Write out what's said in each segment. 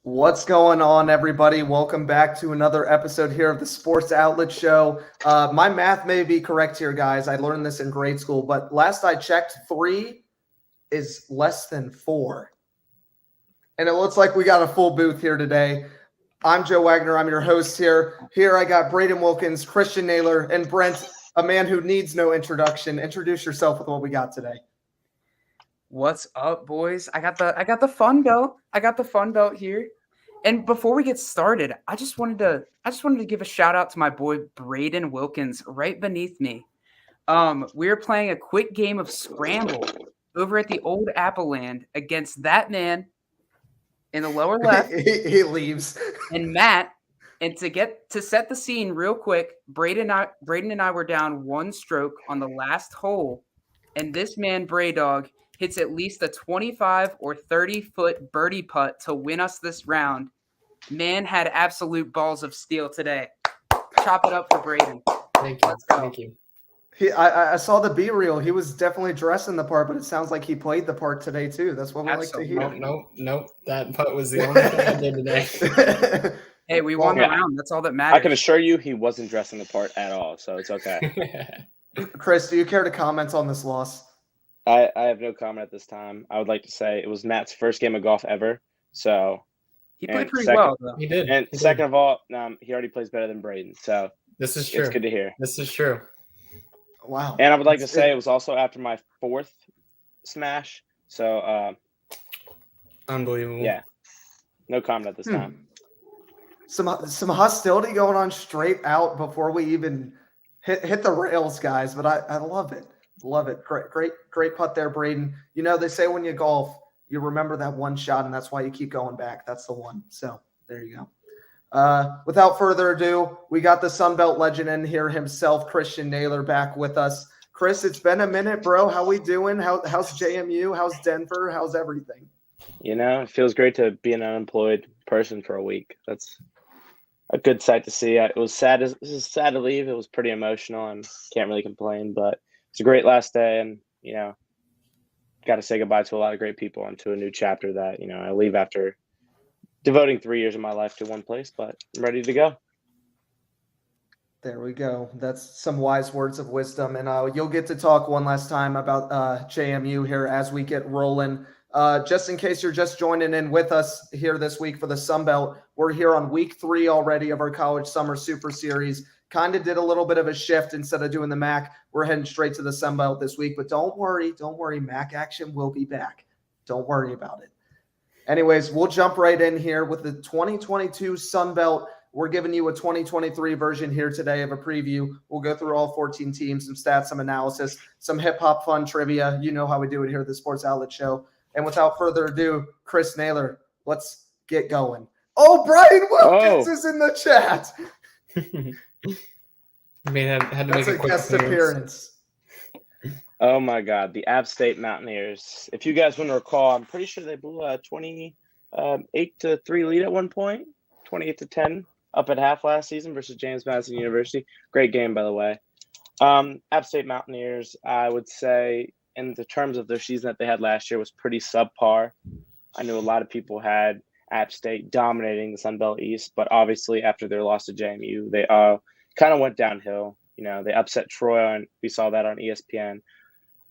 What's going on, everybody? Welcome back to another episode here of the Sports Outlet Show. My math may be correct here, guys. I learned this in grade school, but last I checked, 3 is less than 4. And it looks like we got a full booth here today. I'm Joe Wagner. I'm your host here. Here I got Braden Wilkins, Christian Naylor, and Brent, a man who needs no introduction. Introduce yourself with what we got today. What's up, boys? I got the fun belt. I got the fun belt here. And before we get started, I just wanted to give a shout out to my boy Braden Wilkins right beneath me. We're playing a quick game of Scramble over at the old Appleland against that man in the lower left. he leaves. And Matt. And to set the scene real quick, Braden and I were down one stroke on the last hole, and this man Bray Dog hits at least a 25 or 30-foot birdie putt to win us this round. Man had absolute balls of steel today. Chop it up for Braden. Thank you. Let's go. Thank you. I saw the B reel. He was definitely dressing the part, but it sounds like he played the part today too. That's what we like to hear. Nope. That putt was the only thing I did today. Hey, we won the round. That's all that matters. I can assure you he wasn't dressing the part at all, so it's okay. Chris, do you care to comment on this loss? I have no comment at this time. I would like to say it was Matt's first game of golf ever, so he played pretty well, though. He did. And second of all, he already plays better than Braden, so this is true. It's good to hear. This is true. Wow. And I would like to say it was also after my 4th smash, so Unbelievable. Yeah, no comment at this time. Some hostility going on straight out before we even hit the rails, guys. But I love it. Love it. Great putt there, Braden. You know, they say when you golf, you remember that one shot, and that's why you keep going back. That's the one. So there you go. Without further ado, we got the Sunbelt legend in here himself, Christian Naylor, back with us. Chris, it's been a minute, bro. How we doing? How's JMU? How's Denver? How's everything? You know, it feels great to be an unemployed person for a week. That's a good sight to see. It was sad. It was sad to leave. It was pretty emotional, and can't really complain. But it's a great last day, and got to say goodbye to a lot of great people and to a new chapter that I leave after devoting 3 years of my life to one place. But I'm ready to go. There we go. That's some wise words of wisdom, and you'll get to talk one last time about JMU here as we get rolling. Just in case you're just joining in with us here this week for the Sunbelt, we're here on week 3 already of our College Summer Super Series. Kind of did a little bit of a shift. Instead of doing the MAC, we're heading straight to the Sunbelt this week. But don't worry. MAC action will be back. Don't worry about it. Anyways, we'll jump right in here with the 2022 Sunbelt. We're giving you a 2023 version here today of a preview. We'll go through all 14 teams, some stats, some analysis, some hip-hop fun trivia. You know how we do it here at the Sports Outlet Show. And without further ado, Chris Naylor, let's get going. Oh, Brian Wilkins is in the chat. I mean, had to make a quick guest appearance. Oh my God, the App State Mountaineers. If you guys want to recall, I'm pretty sure they blew a 28-3 lead at one point, 28-10 up at half last season versus James Madison University. Great game, by the way. App State Mountaineers, I would say, in the terms of their season that they had last year, was pretty subpar. I knew a lot of people had App State dominating the Sun Belt East, but obviously after their loss to JMU, they kind of went downhill. They upset Troy, and we saw that on ESPN.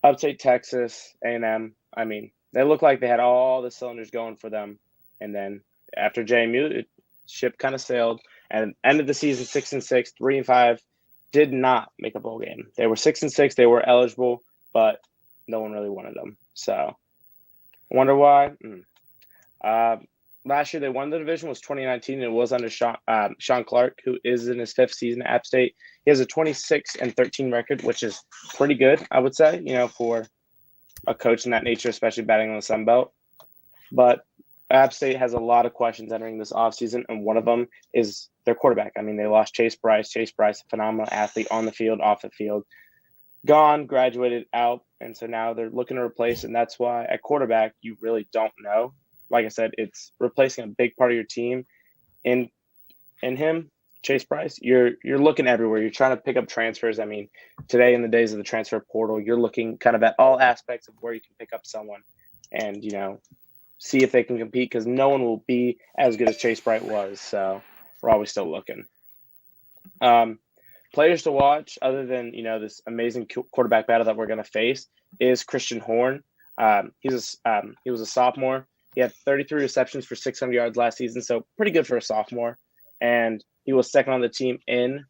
Upstate Texas, A&M. I mean, they looked like they had all the cylinders going for them. And then after JMU, ship kind of sailed and ended the season 6-6, 3-5. Did not make a bowl game. They were 6-6. They were eligible, but no one really wanted them. So, wonder why. Last year they won the division, was 2019, and it was under Sean Clark, who is in his 5th season at App State. He has a 26-13 record, which is pretty good, I would say, for a coach in that nature, especially batting on the Sun Belt. But App State has a lot of questions entering this offseason, and one of them is their quarterback. I mean, they lost Chase Bryce. Chase Bryce, a phenomenal athlete on the field, off the field. Gone, graduated out, and so now they're looking to replace, and that's why at quarterback you really don't know. Like I said, it's replacing a big part of your team. In him, Chase Bryce, you're looking everywhere. You're trying to pick up transfers. I mean, today in the days of the transfer portal, you're looking kind of at all aspects of where you can pick up someone. And, see if they can compete because no one will be as good as Chase Bright was. So we're always still looking. Players to watch, other than this amazing quarterback battle that we're going to face, is Christian Horn. He was a sophomore. He had 33 receptions for 600 yards last season, so pretty good for a sophomore. And he was second on the team in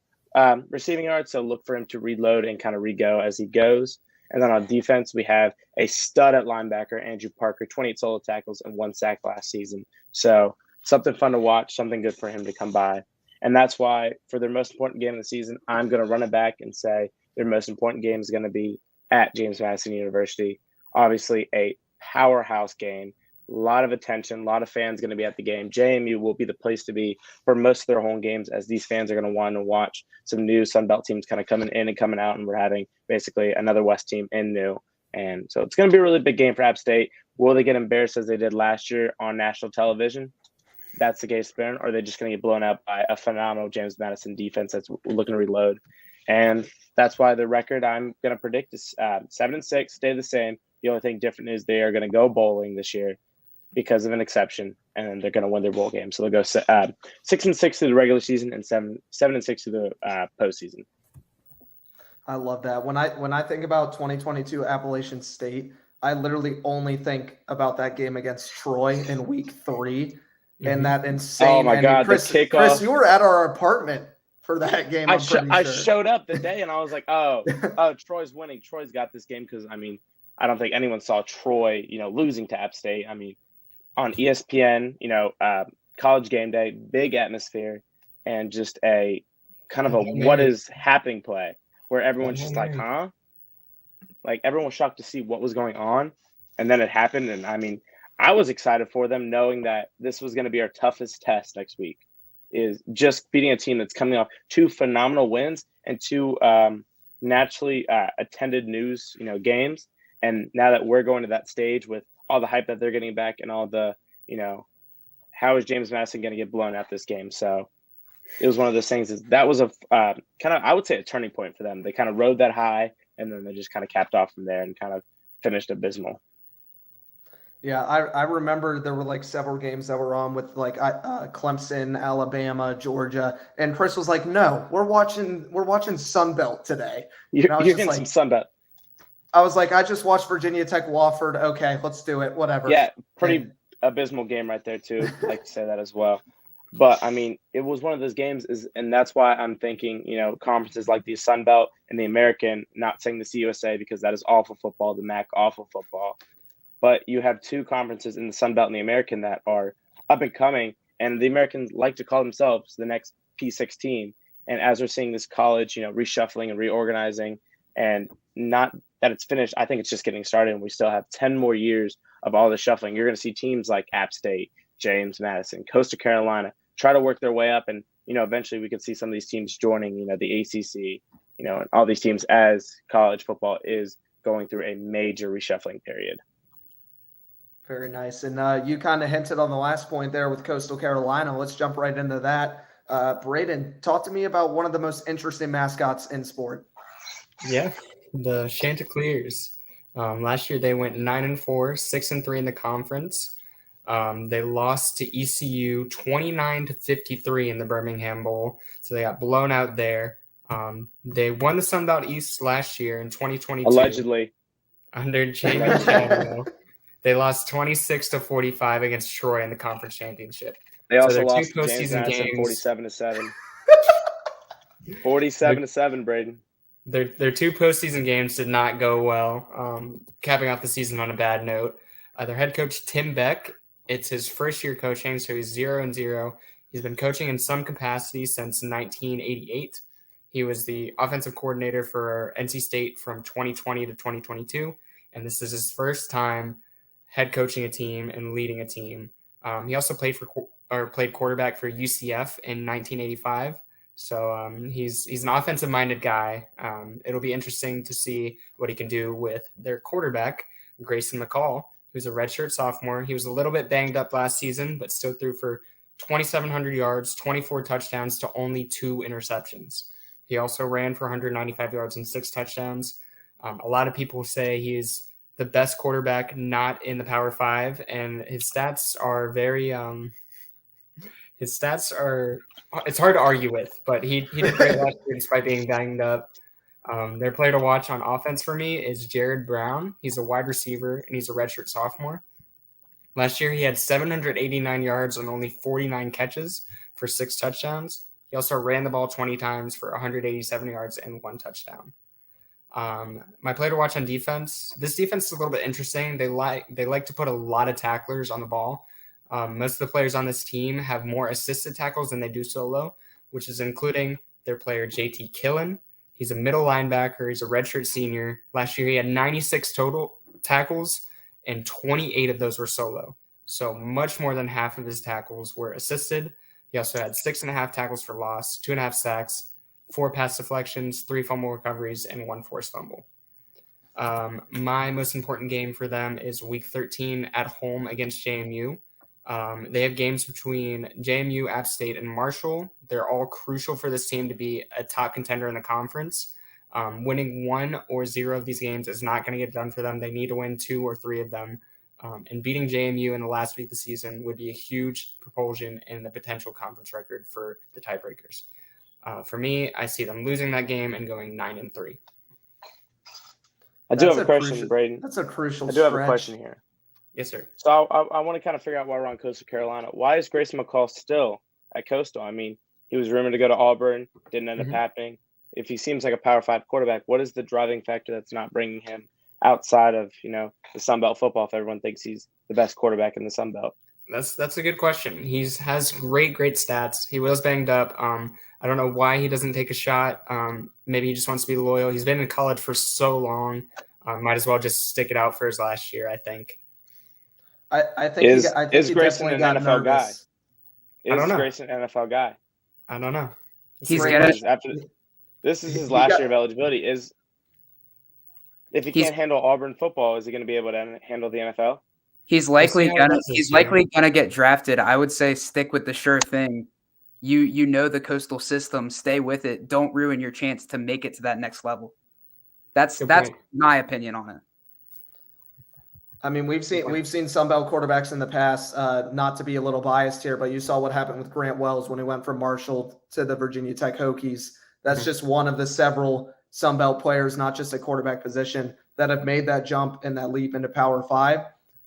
receiving yards, so look for him to reload and kind of re-go as he goes. And then on defense, we have a stud at linebacker, Andrew Parker, 28 solo tackles and 1 sack last season. So something fun to watch, something good for him to come by. And that's why for their most important game of the season, I'm going to run it back and say their most important game is going to be at James Madison University. Obviously, a powerhouse game, a lot of attention, a lot of fans going to be at the game. JMU will be the place to be for most of their home games, as these fans are going to want to watch some new Sun Belt teams kind of coming in and coming out, and we're having basically another West team in new. And so it's going to be a really big game for App State. Will they get embarrassed as they did last year on national television? That's the case there. Or are they just going to get blown out by a phenomenal James Madison defense that's looking to reload? And that's why the record I'm going to predict is 7-6, stay the same. The only thing different is they are going to go bowling this year because of an exception, and then they're going to win their bowl game. So they'll go 6-6 through the regular season and 7-6 through the postseason. I love that. When I think about 2022 Appalachian State, I literally only think about that game against Troy in week 3. And that insane. Oh my God, Chris, the kickoff. Chris, you were at our apartment for that game. I showed up the day and I was like, oh, Troy's winning. Troy's got this game because, I don't think anyone saw Troy, losing to App State. On ESPN, college game day, big atmosphere, and just a kind of a what is happening play where everyone's just like, huh? Like everyone was shocked to see what was going on. And then it happened. And I was excited for them knowing that this was going to be our toughest test next week, is just beating a team that's coming off 2 phenomenal wins and 2 naturally attended news, games. And now that we're going to that stage with all the hype that they're getting back and all the, how is James Madison going to get blown out this game? So it was one of those things that was a kind of, I would say, a turning point for them. They kind of rode that high and then they just kind of capped off from there and kind of finished abysmal. Yeah, I remember there were like several games that were on with like Clemson, Alabama, Georgia, and Chris was like, "No, we're watching Sun Belt today." You're getting some Sun Belt. I was like, "I just watched Virginia Tech, Wofford. Okay, let's do it. Whatever." Yeah, pretty abysmal game right there too. I'd like to say that as well. But it was one of those games, and that's why I'm thinking, conferences like the Sun Belt and the American, not saying the CUSA because that is awful football, the MAC awful football. But you have 2 conferences in the Sun Belt and the American that are up and coming, and the Americans like to call themselves the next P16. And as we're seeing this college, reshuffling and reorganizing, and not that it's finished, I think it's just getting started, and we still have 10 more years of all the shuffling. You're going to see teams like App State, James Madison, Coastal Carolina try to work their way up, and eventually we could see some of these teams joining, the ACC, and all these teams as college football is going through a major reshuffling period. Very nice. And you kind of hinted on the last point there with Coastal Carolina. Let's jump right into that. Braden, talk to me about one of the most interesting mascots in sport. Yeah, the Chanticleers. Last year they went 9-4, 6-3 in the conference. They lost to ECU 29-53 in the Birmingham Bowl, so they got blown out there. They won the Sun Belt East last year in 2022. Allegedly. Under Jamie Channel. They lost 26-45 against Troy in the conference championship. They also lost to James Madison 47-7. 47-7, Braden. Their 2 postseason games did not go well, capping off the season on a bad note. Their head coach, Tim Beck, it's his first year coaching, so he's 0-0. He's been coaching in some capacity since 1988. He was the offensive coordinator for NC State from 2020 to 2022, and this is his first time head coaching a team and leading a team. He also played quarterback for UCF in 1985. So he's an offensive-minded guy. It'll be interesting to see what he can do with their quarterback, Grayson McCall, who's a redshirt sophomore. He was a little bit banged up last season, but still threw for 2,700 yards, 24 touchdowns to only 2 interceptions. He also ran for 195 yards and 6 touchdowns. A lot of people say he's the best quarterback not in the Power 5, and his stats are very it's hard to argue with, but he did great last year despite being banged up. Their player to watch on offense for me is Jared Brown. He's a wide receiver, and he's a redshirt sophomore. Last year, he had 789 yards on only 49 catches for 6 touchdowns. He also ran the ball 20 times for 187 yards and 1 touchdown. My player to watch on defense. This defense is a little bit interesting. They like to put a lot of tacklers on the ball. Most of the players on this team have more assisted tackles than they do solo, which is including their player JT Killen. He's a middle linebacker. He's a redshirt senior. Last year, he had 96 total tackles, and 28 of those were solo. So much more than half of his tackles were assisted. He also had 6.5 tackles for loss, 2.5 sacks, 4 pass deflections, 3 fumble recoveries, and 1 forced fumble. My most important game for them is Week 13 at home against JMU. They have games between JMU, App State, and Marshall. They're all crucial for this team to be a top contender in the conference. Winning 1 or 0 of these games is not going to get it done for them. They need to win 2 or 3 of them. And beating JMU in the last week of the season would be a huge propulsion in the potential conference record for the tiebreakers. For me, I see them losing that game and going 9-3. I do have a question, Braden. That's a crucial I do have a stretch. question here. Yes, sir. So I want to kind of figure out why we're on Coastal Carolina. Why is Grayson McCall still at Coastal? I mean, he was rumored to go to Auburn, didn't end up happening. If he seems like a Power 5 quarterback, what is the driving factor that's not bringing him outside of, the Sun Belt football if everyone thinks he's the best quarterback in the Sun Belt? That's a good question. He has great stats. He was banged up. I don't know why he doesn't take a shot. Maybe he just wants to be loyal. He's been in college for so long. Might as well just stick it out for his last year, I think. I think is Grayson an NFL nervous. guy? I don't know. Grayson an NFL guy? I don't know. He's This is his last year of eligibility. If he can't handle Auburn football, is he going to be able to handle the NFL? He's likely gonna get drafted. I would say stick with the sure thing. You know the Coastal system. Stay with it. Don't ruin your chance to make it to that next level. That's my opinion on it. I mean, we've seen Sun Belt quarterbacks in the past, not to be a little biased here, but you saw what happened with Grant Wells when he went from Marshall to the Virginia Tech Hokies. That's just one of the several Sun Belt players, not just a quarterback position, that have made that jump and that leap into Power 5.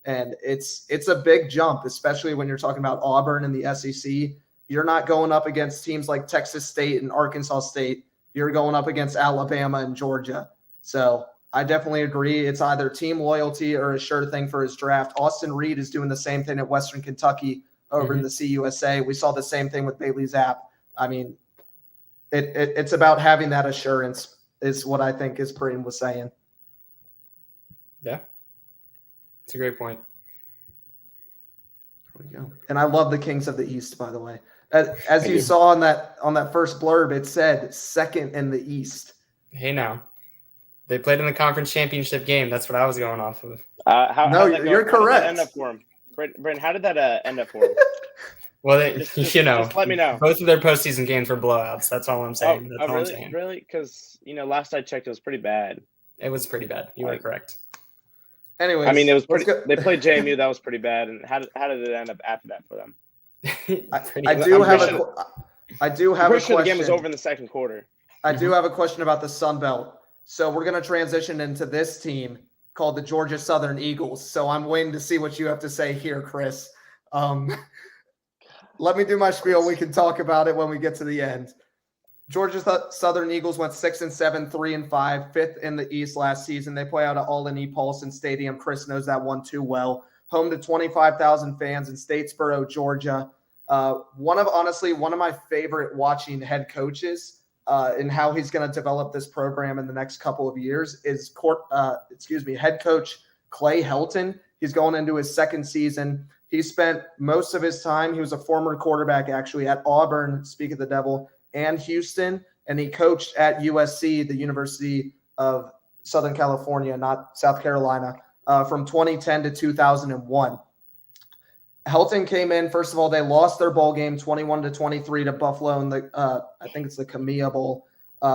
And it's a big jump, especially when you're talking about Auburn and the SEC. You're not going up against teams like Texas State and Arkansas State. You're going up against Alabama and Georgia. So I definitely agree. It's either team loyalty or a sure thing for his draft. Austin Reed is doing the same thing at Western Kentucky over in the CUSA. We saw the same thing with Bailey Zapp. I mean, it's about having that assurance is what I think is Braden was saying. Yeah. It's a great point. There we go. And I love the Kings of the East, by the way. As you saw on that first blurb, it said second in the East. Hey, now. They played in the conference championship game. That's what I was going off of. You're correct. How did that end up for him? Brent, how did that end up for him? Well, just let me know. Both of their postseason games were blowouts. That's all I'm saying. Really? Because, last I checked, it was pretty bad. It was pretty bad. You were correct. Anyways, I mean, it was pretty. They played JMU. That was pretty bad. And how did it end up after that for them? I do have a question. The game was over in the second quarter. I do have a question about the Sun Belt. So we're going to transition into this team called the Georgia Southern Eagles. So I'm waiting to see what you have to say here, Chris. Let me do my spiel. We can talk about it when we get to the end. Georgia Southern Eagles went 6-7, 3-5, fifth in the East last season. They play out at All-In-E Paulson Stadium. Chris knows that one too well. Home to 25,000 fans in Statesboro, Georgia. One of my favorite watching head coaches and how he's going to develop this program in the next couple of years is head coach Clay Helton. He's going into his second season. He spent most of his time, he was a former quarterback actually at Auburn, speak of the devil, and Houston, and he coached at USC, the University of Southern California, not South Carolina, from 2010 to 2001. Helton came in. First of all, they lost their bowl game 21-23 to Buffalo in the I think it's the Camilla Bowl.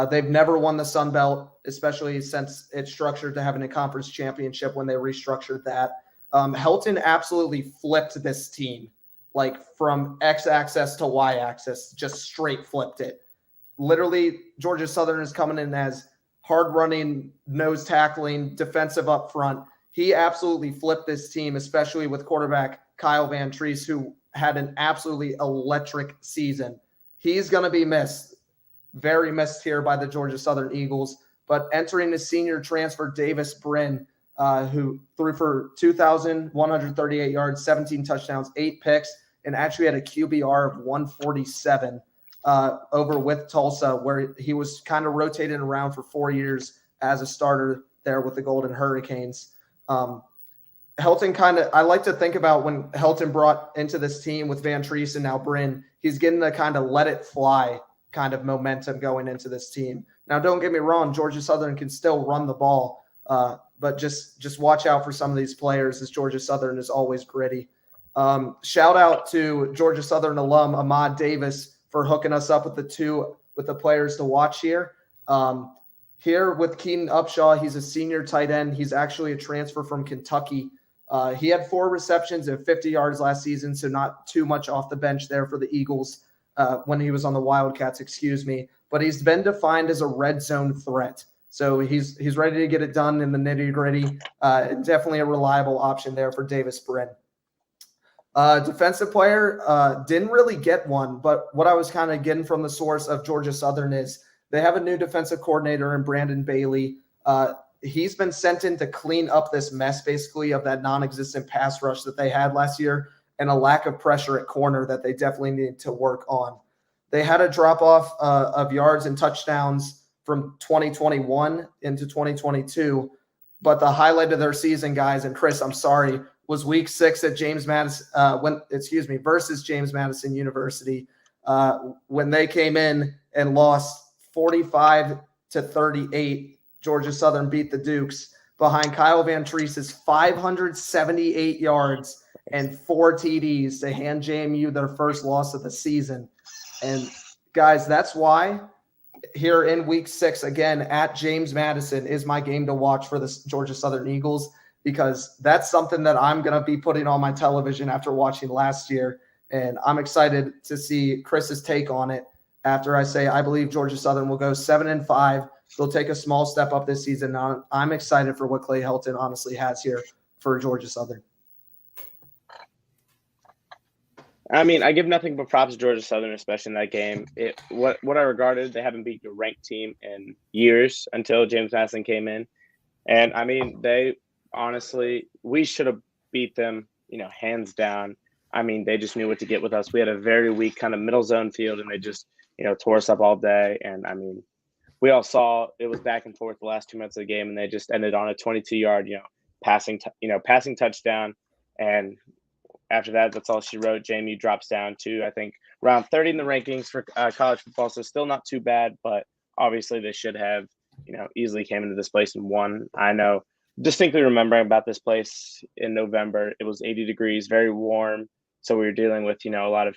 They've never won the Sun Belt, especially since it's structured to having a conference championship when they restructured that. Helton absolutely flipped this team, like from x-axis to y-axis, just straight flipped it. Literally, Georgia Southern is coming in as hard-running, nose tackling, defensive up front. He absolutely flipped this team, especially with quarterback Kyle Van Treese, who had an absolutely electric season. He's going to be missed, very missed here by the Georgia Southern Eagles. But entering the senior transfer, Davis Brin, who threw for 2,138 yards, 17 touchdowns, 8 picks, and actually had a QBR of 147 over with Tulsa, where he was kind of rotating around for 4 years as a starter there with the Golden Hurricanes. Helton I like to think about when Helton brought into this team with Van Treese and now Brin, he's getting the kind of let it fly kind of momentum going into this team. Now, don't get me wrong, Georgia Southern can still run the ball, but just watch out for some of these players, as Georgia Southern is always gritty. Shout out to Georgia Southern alum Ahmad Davis for hooking us up with the players to watch here. Here with Keaton Upshaw, he's a senior tight end. He's actually a transfer from Kentucky. He had 4 receptions and 50 yards last season, so not too much off the bench there for the Eagles when he was on the Wildcats, but he's been defined as a red zone threat. So he's ready to get it done in the nitty-gritty. Definitely a reliable option there for Davis Brin. Defensive player, didn't really get one, but what I was kind of getting from the source of Georgia Southern is they have a new defensive coordinator in Brandon Bailey. He's been sent in to clean up this mess, basically, of that non-existent pass rush that they had last year and a lack of pressure at corner that they definitely need to work on. They had a drop-off of yards and touchdowns from 2021 into 2022, but the highlight of their season, guys, and Chris, I'm sorry, was Week 6 at versus James Madison University, when they came in and lost 45-38. Georgia Southern beat the Dukes behind Kyle Van Treese's 578 yards and 4 TDs to hand JMU their first loss of the season. And guys, that's why here in Week 6, again, at James Madison is my game to watch for the Georgia Southern Eagles, because that's something that I'm going to be putting on my television after watching last year. And I'm excited to see Chris's take on it after I say I believe Georgia Southern will go 7-5. They'll take a small step up this season. I'm excited for what Clay Helton honestly has here for Georgia Southern. I mean, I give nothing but props to Georgia Southern, especially in that game. What I regarded, they haven't beaten a ranked team in years until James Madison came in. And, I mean, we should have beat them, hands down. I mean, they just knew what to get with us. We had a very weak kind of middle zone field, and they just, tore us up all day. And, I mean, we all saw it was back and forth the last 2 minutes of the game, and they just ended on a 22-yard, passing touchdown. And after that, that's all she wrote. JMU drops down to, I think, around 30 in the rankings for college football. So still not too bad, but obviously they should have, easily came into this place and won. I know, distinctly remembering about this place in November, it was 80 degrees, very warm. So we were dealing with, a lot of,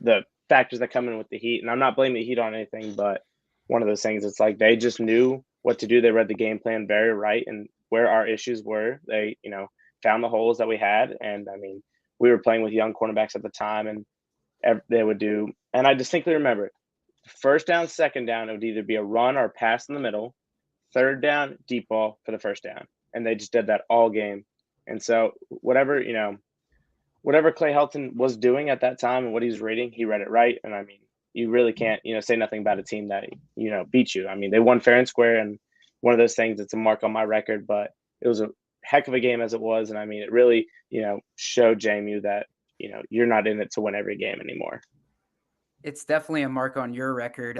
the factors that come in with the heat. And I'm not blaming the heat on anything, but one of those things, it's like they just knew what to do. They read the game plan very right, and where our issues were, they, found the holes that we had. And I mean, we were playing with young cornerbacks at the time, and they would do, and I distinctly remember, first down, second down, it would either be a run or a pass in the middle, third down, deep ball for the first down. And they just did that all game. And so whatever Clay Helton was doing at that time and what he was reading, he read it right. And I mean, you really can't, say nothing about a team that, beat you. I mean, they won fair and square, and one of those things, it's a mark on my record, but it was a heck of a game as it was. And I mean, it really, showed JMU that, you're not in it to win every game anymore. It's definitely a mark on your record,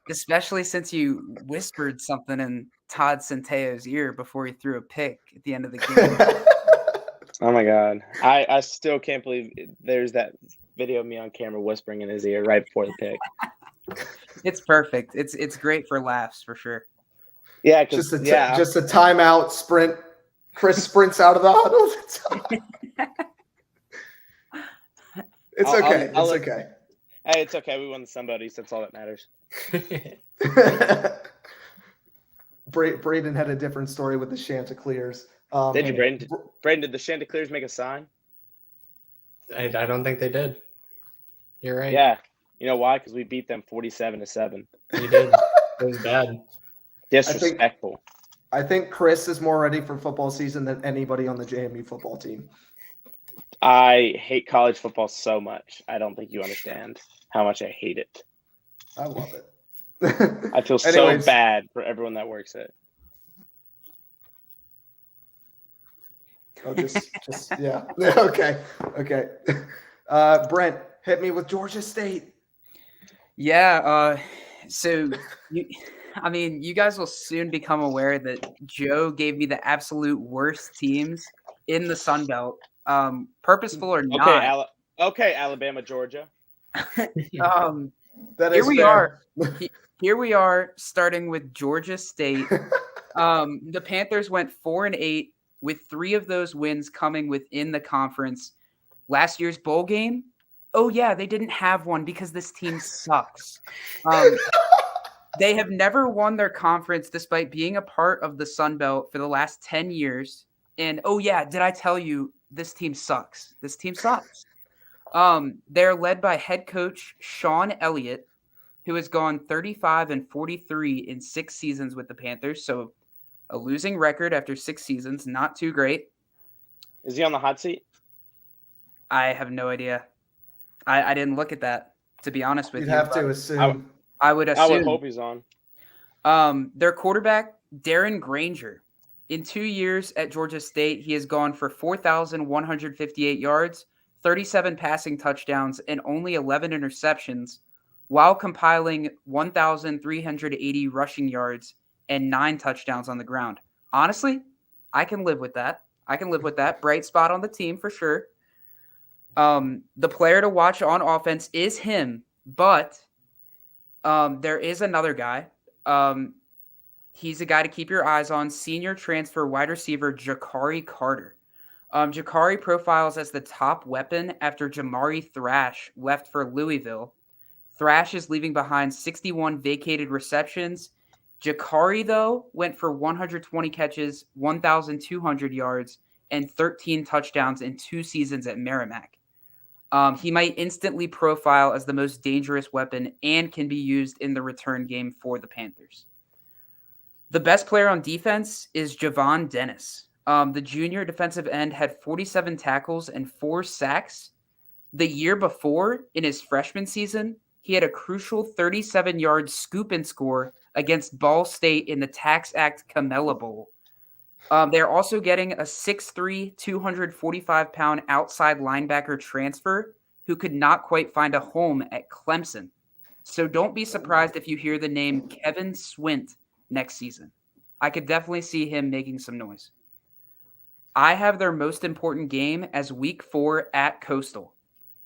especially since you whispered something in Todd Centeo's ear before he threw a pick at the end of the game. Oh my God. I still can't believe there's that video of me on camera whispering in his ear right before the pick. It's perfect. It's great for laughs for sure. Yeah, just a timeout sprint. Chris sprints out of the huddle. It's okay. It's okay. Hey, it's okay. We won the Sun Belt East. That's all that matters. Braden had a different story with the Chanticleers. Did you, Braden? Braden, did the Chanticleers make a sign? I don't think they did. You're right. Yeah. You know why? Because we beat them 47-7. You did. It was bad. Disrespectful. I think Chris is more ready for football season than anybody on the JMU football team. I hate college football so much. I don't think you understand how much I hate it. I love it. I feel so bad for everyone that works it. Oh, just yeah. Okay. Brent, hit me with Georgia State. Yeah. So you guys will soon become aware that Joe gave me the absolute worst teams in the Sun Belt, purposeful or not. Okay, Alabama, Georgia. That is fair. Here we are, starting with Georgia State. The Panthers went 4-8, with 3 of those wins coming within the conference. Last year's bowl game, oh yeah, they didn't have one because this team sucks. They have never won their conference despite being a part of the Sun Belt for the last 10 years. And oh yeah, did I tell you this team sucks? This team sucks. They're led by head coach Sean Elliott, who has gone 35-43 in 6 seasons with the Panthers. So a losing record after 6 seasons, not too great. Is he on the hot seat? I have no idea. I didn't look at that, to be honest with you. You'd have to assume. I would assume. I would hope he's on. Their quarterback, Darren Granger. In 2 years at Georgia State, he has gone for 4,158 yards, 37 passing touchdowns, and only 11 interceptions, while compiling 1,380 rushing yards and 9 touchdowns on the ground. Honestly, I can live with that. Bright spot on the team for sure. The player to watch on offense is him, but there is another guy. He's a guy to keep your eyes on, senior transfer wide receiver Ja'Cory Carter. Ja'Cory profiles as the top weapon after Jamari Thrash left for Louisville. Thrash is leaving behind 61 vacated receptions. Ja'Cory, though, went for 120 catches, 1,200 yards, and 13 touchdowns in 2 seasons at Merrimack. He might instantly profile as the most dangerous weapon and can be used in the return game for the Panthers. The best player on defense is Javon Dennis. The junior defensive end had 47 tackles and 4 sacks. The year before, in his freshman season, he had a crucial 37-yard scoop and score against Ball State in the Tax Act Camella Bowl. They're also getting a 6'3", 245-pound outside linebacker transfer who could not quite find a home at Clemson. So don't be surprised if you hear the name Kevin Swint next season. I could definitely see him making some noise. I have their most important game as Week 4 at Coastal.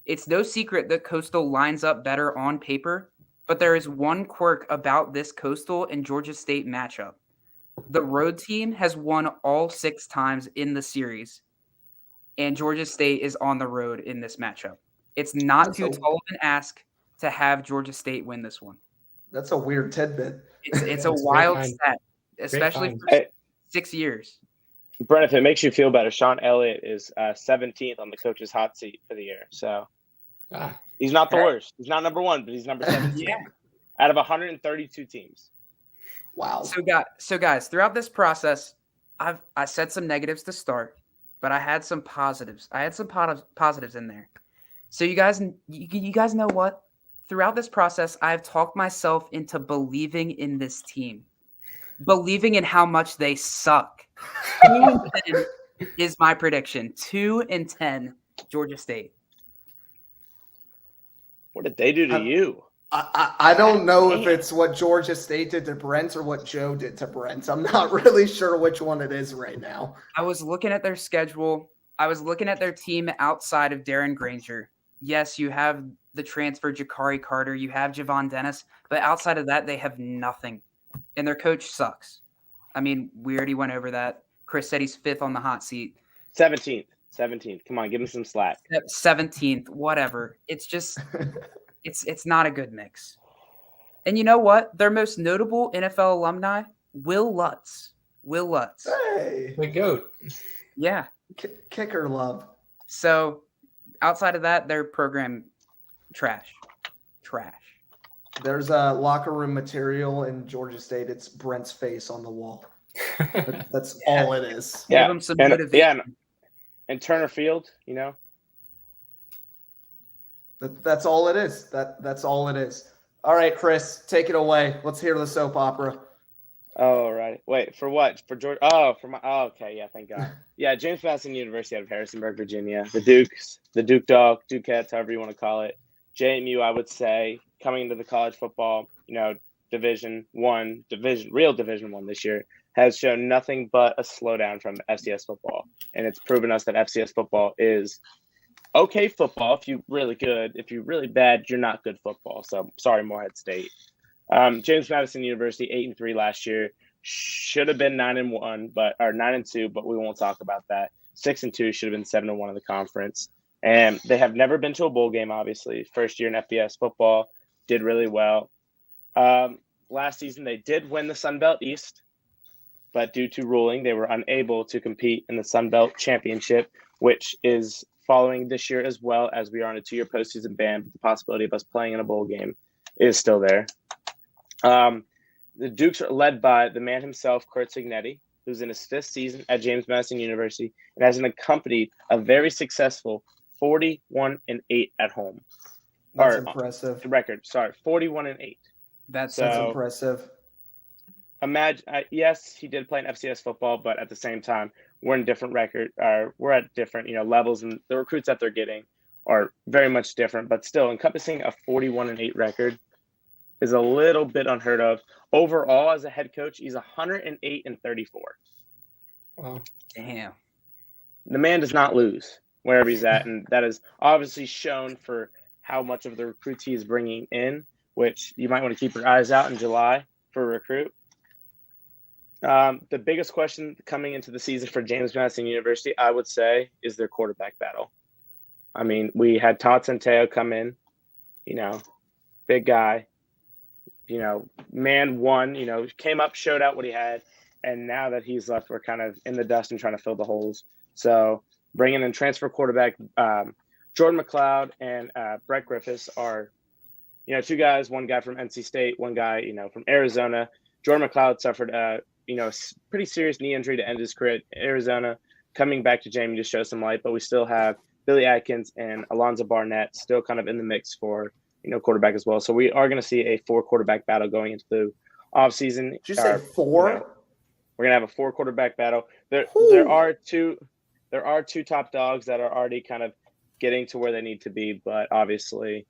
It's no secret that Coastal lines up better on paper, but there is one quirk about this Coastal and Georgia State matchup. The road team has won all 6 times in the series, and Georgia State is on the road in this matchup. It's not too tall of an ask to have Georgia State win this one. That's a weird tidbit. It's a wild stat, especially for 6 years. Brent, if it makes you feel better, Sean Elliott is 17th on the coach's hot seat for the year. So he's not the worst. He's not number 1, but he's number 17 out of 132 teams. Wow. So guys, throughout this process, I said some negatives to start, but I had some positives. Positives in there. So you guys know what? Throughout this process, I've talked myself into believing in this team, believing in how much they suck. 2-10 is my prediction. 2-10, Georgia State. What did they do to you? I don't know if it's what Georgia State did to Brent or what Joe did to Brent. I'm not really sure which one it is right now. I was looking at their schedule. I was looking at their team outside of Darren Granger. Yes, you have the transfer Ja'Cory Carter. You have Javon Dennis. But outside of that, they have nothing. And their coach sucks. I mean, we already went over that. Chris said he's 5th on the hot seat. 17th. Come on, give him some slack. 17th, whatever. It's just It's not a good mix. And you know what? Their most notable NFL alumni, Will Lutz. Will Lutz. Hey, The GOAT. Yeah. kicker love. So outside of that, their program trash. There's a locker room material in Georgia State. It's Brent's face on the wall. That's all it is. Give them some and motivation. and Turner Field, That's all it is. That's all it is. All right, Chris, take it away. Let's hear the soap opera. Oh, right. Wait, for what? For Georgia? Oh, for my. Oh, okay. Yeah, thank God. Yeah, James Madison University out of Harrisonburg, Virginia. The Dukes, the Duke Dog, Dukettes, however you want to call it. JMU, I would say, coming into the college football, real Division One this year, has shown nothing but a slowdown from FCS football, and it's proven us that FCS football is okay football. If you're really good, if you're really bad, you're not good football. So sorry, Morehead State. James Madison University 8-3 last year, should have been 9-1, or 9-2, but we won't talk about that. 6-2 should have been 7-1 in the conference, and they have never been to a bowl game. Obviously, first year in FBS football, did really well. Last season they did win the Sun Belt East, but due to ruling, they were unable to compete in the Sun Belt Championship, which is following this year as well, as we are on a 2-year postseason ban. But the possibility of us playing in a bowl game is still there. The Dukes are led by the man himself, Kurt Signetti, who's in his 5th season at James Madison University and has accompanied a very successful 41-8 at home. That's impressive. The record, 41-8. That's impressive. Imagine, yes, he did play in FCS football, but at the same time, we're in different we're at different levels, and the recruits that they're getting are very much different. But still, encompassing a 41-8 record is a little bit unheard of. Overall, as a head coach, he's 108-34. Wow. Damn. The man does not lose wherever he's at, and that is obviously shown for how much of the recruits he is bringing in, which you might want to keep your eyes out in July for a recruit. The biggest question coming into the season for James Madison University, I would say, is their quarterback battle. I mean, we had Todd Centeo come in, big guy, man won, came up, showed out what he had. And now that he's left, we're kind of in the dust and trying to fill the holes. So bringing in transfer quarterback, Jordan McLeod and Brett Griffiths are, 2 guys, one guy from NC State, one guy, from Arizona. Jordan McLeod suffered a pretty serious knee injury to end his career at Arizona, coming back to JMU to show some light. But we still have Billy Atkins and Alonzo Barnett still kind of in the mix for, quarterback as well. So we are going to see a 4 quarterback battle going into the offseason. Did you say 4? We're going to have a 4 quarterback battle. There are two top dogs that are already kind of getting to where they need to be, but obviously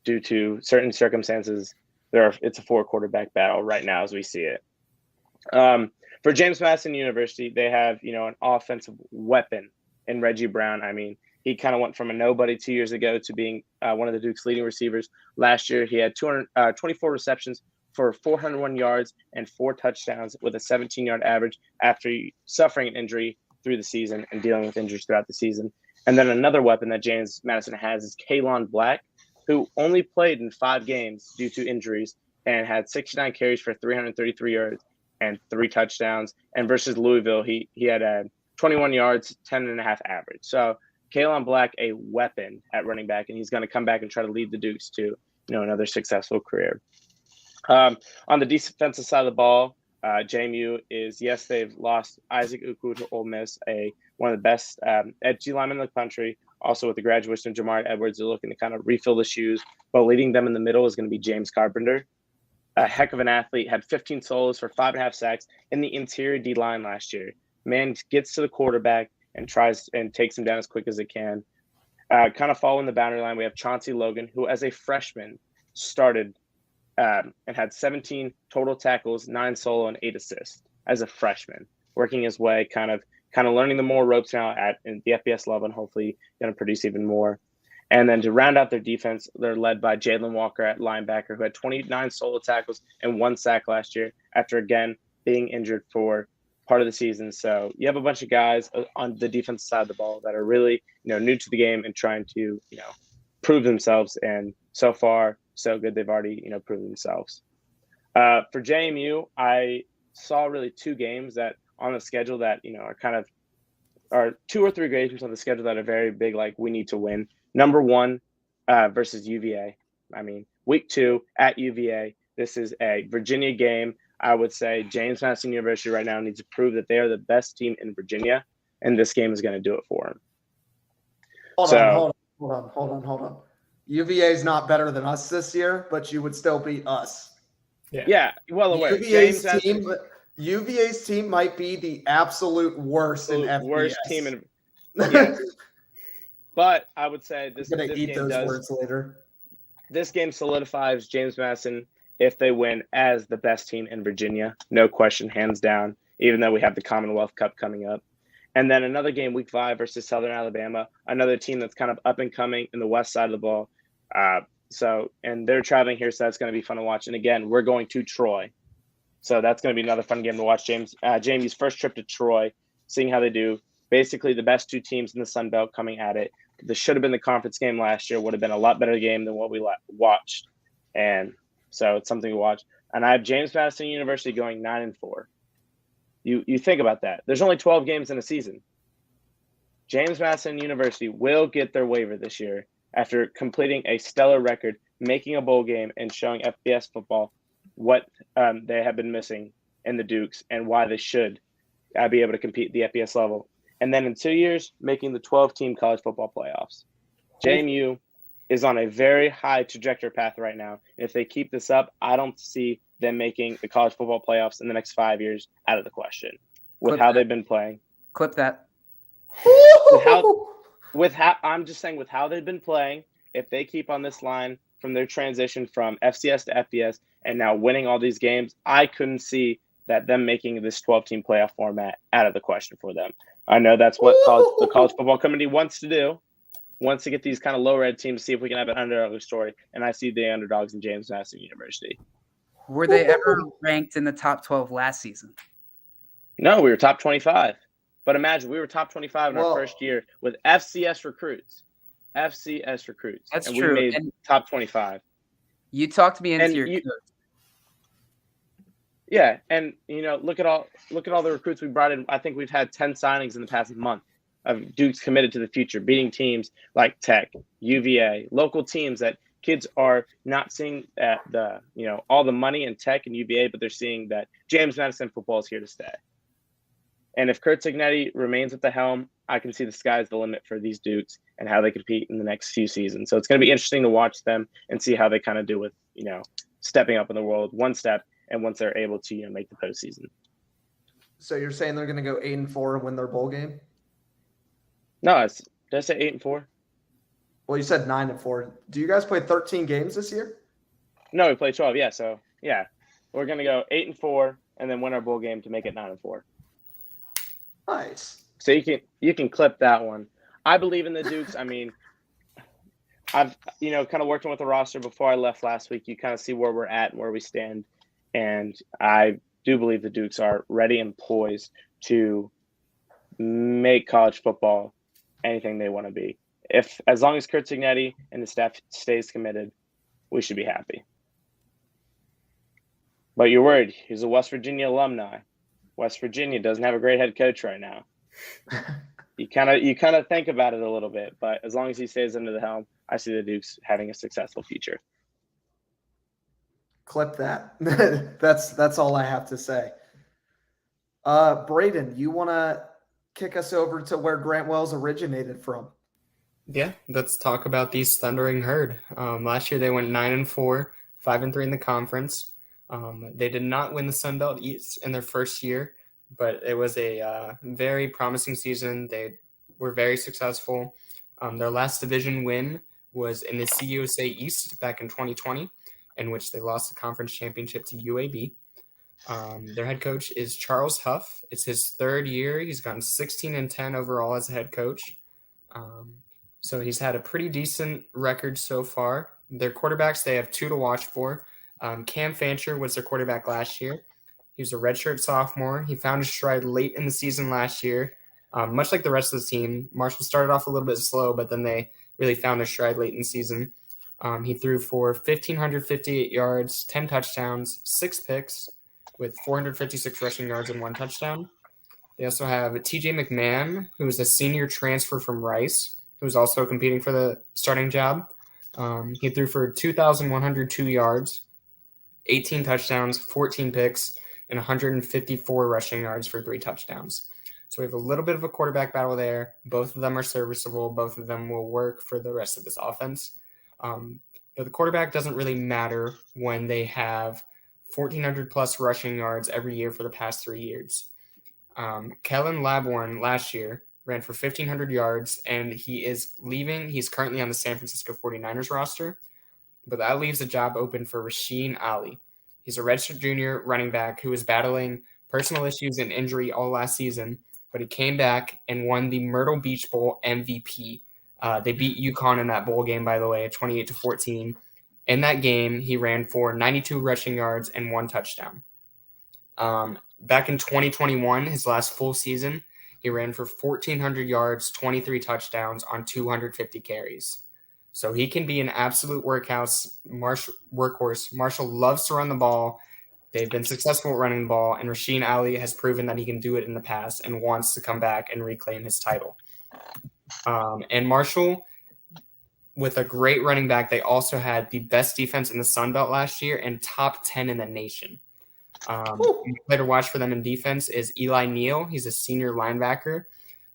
due to certain circumstances, it's a 4 quarterback battle right now as we see it. For James Madison University, they have, an offensive weapon in Reggie Brown. I mean, he kind of went from a nobody 2 years ago to being one of the Duke's leading receivers. Last year, he had 224 receptions for 401 yards and 4 touchdowns with a 17-yard average after suffering an injury through the season and dealing with injuries throughout the season. And then another weapon that James Madison has is Kalon Black, who only played in 5 games due to injuries and had 69 carries for 333 yards and 3 touchdowns. And versus Louisville, he had a 21 yards, 10.5 average. So Kalon Black, a weapon at running back, and he's going to come back and try to lead the Dukes to, another successful career. On the defensive side of the ball, JMU is, yes, they've lost Isaac Ukwu to Ole Miss, one of the best edge linemen in the country. Also with the graduation of Jamar Edwards, they're looking to kind of refill the shoes. But leading them in the middle is going to be James Carpenter, a heck of an athlete, had 15 solos for 5.5 sacks in the interior D-line last year. Man gets to the quarterback and tries and takes him down as quick as it can. Kind of following the boundary line, we have Chauncey Logan, who as a freshman started and had 17 total tackles, 9 solo, and 8 assists as a freshman, working his way, kind of learning the more ropes now at the FBS level, and hopefully going to produce even more. And then to round out their defense, they're led by Jalen Walker at linebacker, who had 29 solo tackles and 1 sack last year after, again, being injured for part of the season. So you have a bunch of guys on the defensive side of the ball that are really, new to the game and trying to, prove themselves. And so far, so good. They've already, proven themselves. For JMU, I saw really two games that on the schedule that, are 2 or 3 games on the schedule that are very big, like we need to win. Number 1, versus UVA. I mean, week 2 at UVA. This is a Virginia game. I would say James Madison University right now needs to prove that they are the best team in Virginia, and this game is going to do it for them. Hold on. UVA is not better than us this year, but you would still beat us. Yeah, well aware. UVA's team might be the absolute worst in FBS. Worst team in yes. But I would say this words later. This game solidifies James Madison if they win as the best team in Virginia. No question, hands down, even though we have the Commonwealth Cup coming up. And then another game, week 5 versus Southern Alabama, another team that's kind of up and coming in the west side of the ball. And they're traveling here, so that's going to be fun to watch. And again, we're going to Troy. So that's going to be another fun game to watch. JMU's first trip to Troy, seeing how they do. Basically, the best 2 teams in the Sun Belt coming at it. This should have been the conference game last year. Would have been a lot better game than what we watched. And so it's something to watch. And I have James Madison University going 9-4. You think about that. There's only 12 games in a season. James Madison University will get their waiver this year after completing a stellar record, making a bowl game, and showing FBS football what they have been missing in the Dukes and why they should be able to compete at the FBS level. And then in 2 years, making the 12-team college football playoffs. JMU is on a very high trajectory path right now. And if they keep this up, I don't see them making the college football playoffs in the next 5 years out of the question with how they've been playing. Clip that. I'm just saying with how they've been playing, if they keep on this line from their transition from FCS to FBS and now winning all these games, I couldn't see that them making this 12-team playoff format out of the question for them. I know that's what the college football committee wants to do, wants to get these kind of low-red teams, see if we can have an underdog story, and I see the underdogs in James Madison University. Were they ever ranked in the top 12 last season? No, we were top 25. But imagine, we were top 25 in our first year with FCS recruits. That's and true. We made top 25. You talked me into your coach. Yeah, and look at all the recruits we brought in. I think we've had 10 signings in the past month of Dukes committed to the future, beating teams like Tech, UVA, local teams that kids are not seeing all the money in Tech and UVA, but they're seeing that James Madison football is here to stay. And if Kurt Signetti remains at the helm, I can see the sky's the limit for these Dukes and how they compete in the next few seasons. So it's going to be interesting to watch them and see how they kind of do with, stepping up in the world one step and once they're able to, make the postseason. So you're saying they're going to go 8-4 and win their bowl game? No, did I say 8-4? Well, you said 9-4. Do you guys play 13 games this year? No, we play 12. Yeah. So yeah, we're going to go 8-4 and then win our bowl game to make it 9-4. Nice. So you can clip that one. I believe in the Dukes. I mean, I've kind of working with the roster before I left last week. You kind of see where we're at and where we stand, and I do believe the Dukes are ready and poised to make college football anything they want to be. As long as Kurt Signetti and the staff stays committed, we should be happy. But you're worried. He's a West Virginia alumni. West Virginia doesn't have a great head coach right now. You kind of think about it a little bit, but as long as he stays under the helm, I see the Dukes having a successful future. Clip that. That's all I have to say. Braden, you want to kick us over to where Grant Wells originated from? Yeah, let's talk about these Thundering Herd. Last year they went 9-4, 5-3 in the conference. They did not win the Sun Belt East in their first year, but it was a very promising season. They were very successful. Their last division win was in the CUSA East back in 2020, in which they lost the conference championship to UAB. Their head coach is Charles Huff. It's his third year. He's gotten 16-10 overall as a head coach. So he's had a pretty decent record so far. Their quarterbacks, they have 2 to watch for. Cam Fancher was their quarterback last year. He was a redshirt sophomore. He found his stride late in the season last year. Much like the rest of the team, Marshall started off a little bit slow, but then they really found their stride late in the season. He threw for 1,558 yards, 10 touchdowns, 6 picks, with 456 rushing yards and 1 touchdown. They also have T.J. McMahon, who is a senior transfer from Rice, who's also competing for the starting job. He threw for 2,102 yards, 18 touchdowns, 14 picks, and 154 rushing yards for 3 touchdowns. So we have a little bit of a quarterback battle there. Both of them are serviceable. Both of them will work for the rest of this offense. But the quarterback doesn't really matter when they have 1,400 plus rushing yards every year for the past 3 years. Kellen Laborn last year ran for 1,500 yards, and he is leaving. He's currently on the San Francisco 49ers roster, but that leaves a job open for Rasheen Ali. He's a redshirt junior running back who was battling personal issues and injury all last season, but he came back and won the Myrtle Beach Bowl MVP. They beat UConn in that bowl game, by the way, 28-14. In that game, he ran for 92 rushing yards and 1 touchdown. Back in 2021, his last full season, he ran for 1,400 yards, 23 touchdowns on 250 carries. So he can be an absolute workhorse. Marshall loves to run the ball. They've been successful at running the ball, and Rasheen Ali has proven that he can do it in the past and wants to come back and reclaim his title. And Marshall, with a great running back, they also had the best defense in the Sun Belt last year and top 10 in the nation. The player to watch for them in defense is Eli Neal. He's a senior linebacker.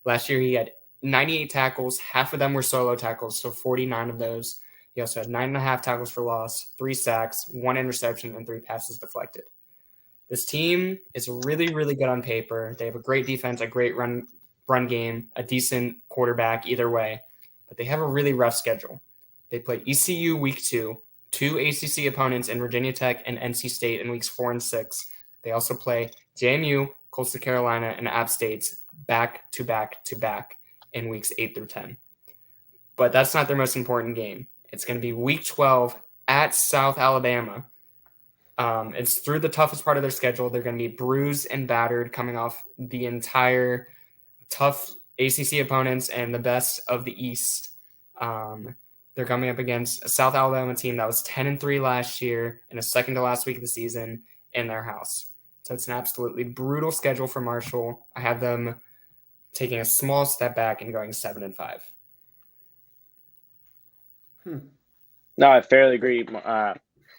Last year, he had 98 tackles. Half of them were solo tackles, so 49 of those. He also had 9.5 tackles for loss, 3 sacks, 1 interception, and 3 passes deflected. This team is really, really good on paper. They have a great defense, a great run game, a decent quarterback either way. But they have a really rough schedule. They play ECU week 2, 2 ACC opponents in Virginia Tech and NC State in weeks 4 and 6. They also play JMU, Coastal Carolina, and App State's back to back to back in weeks 8 through 10. But that's not their most important game. It's going to be week 12 at South Alabama. It's through the toughest part of their schedule. They're going to be bruised and battered coming off the entire tough ACC opponents and the best of the East. They're coming up against a South Alabama team that was 10-3 last year in a second to last week of the season in their house. So it's an absolutely brutal schedule for Marshall. I have them taking a small step back and going 7-5. No, I fairly agree. When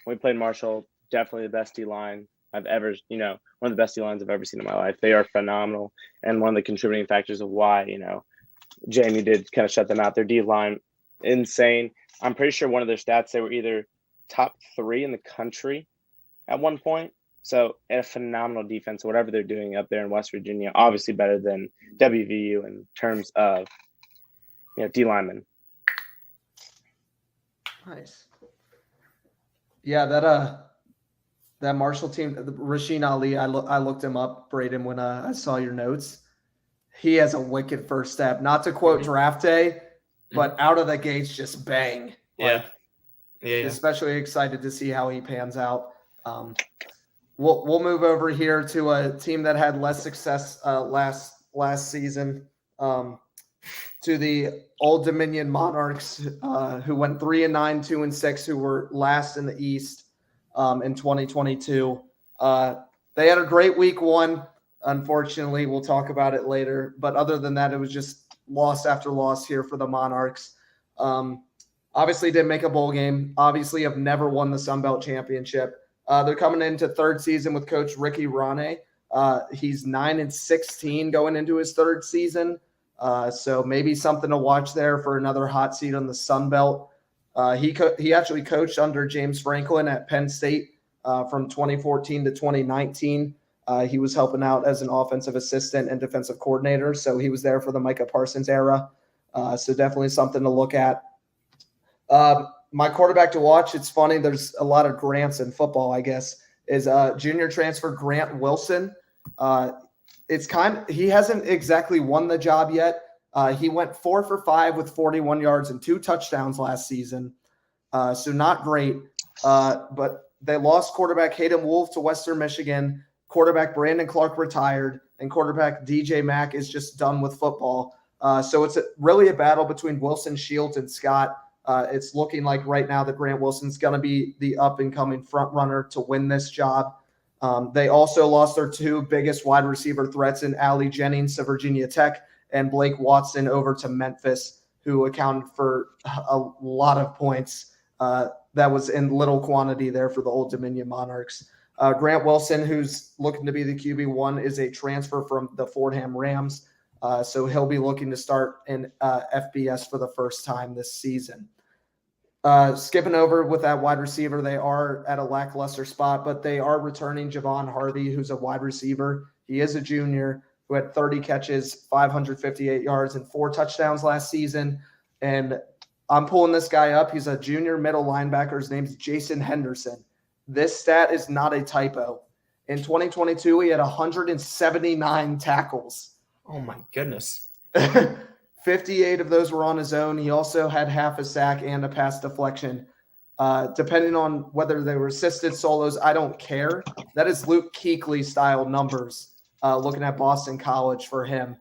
we played Marshall, definitely the best D-line I've ever, one of the best D-lines I've ever seen in my life. They are phenomenal, and one of the contributing factors of why, JMU did kind of shut them out. Their D-line, insane. I'm pretty sure one of their stats, they were either top 3 in the country at one point. So a phenomenal defense, whatever they're doing up there in West Virginia, obviously better than WVU in terms of, D-linemen. Nice. Yeah, that Marshall team, Rasheen Ali, I looked him up, Braden, when I saw your notes. He has a wicked first step. Not to quote Draft Day, but out of the gates, just bang. Yeah. Especially excited to see how he pans out. We'll move over here to a team that had less success last season. To the Old Dominion Monarchs, who went 3-9, 2-6, who were last in the East in 2022. They had a great week 1. Unfortunately, we'll talk about it later. But other than that, it was just loss after loss here for the Monarchs. Obviously didn't make a bowl game. Obviously have never won the Sun Belt Championship. They're coming into 3rd season with Coach Ricky Rane. He's 9-16 going into his 3rd season. So maybe something to watch there for another hot seat on the Sun Belt. He actually coached under James Franklin at Penn State from 2014 to 2019. He was helping out as an offensive assistant and defensive coordinator. So he was there for the Micah Parsons era. So definitely something to look at. My quarterback to watch, it's funny, there's a lot of Grants in football, I guess, is junior transfer Grant Wilson. He hasn't exactly won the job yet. He went 4 for 5 with 41 yards and 2 touchdowns last season. So not great. But they lost quarterback Hayden Wolf to Western Michigan. Quarterback Brandon Clark retired, and quarterback DJ Mack is just done with football. So it's really a battle between Wilson, Shields, and Scott. It's looking like right now that Grant Wilson's going to be the up-and-coming front runner to win this job. They also lost their two biggest wide receiver threats in Allie Jennings to Virginia Tech and Blake Watson over to Memphis, who accounted for a lot of points. That was in little quantity there for the Old Dominion Monarchs. Grant Wilson, who's looking to be the QB1, is a transfer from the Fordham Rams. So he'll be looking to start in FBS for the first time this season. Skipping over with that wide receiver, they are at a lackluster spot, but they are returning Javon Harvey, who's a wide receiver. He is a junior who had 30 catches, 558 yards, and 4 touchdowns last season. And I'm pulling this guy up. He's a junior middle linebacker. His name's Jason Henderson. This stat is not a typo. In 2022, he had 179 tackles. Oh, my goodness. 58 of those were on his own. He also had half a sack and a pass deflection. Depending on whether they were assisted solos, I don't care. That is Luke Kuechly style numbers, looking at Boston College for him.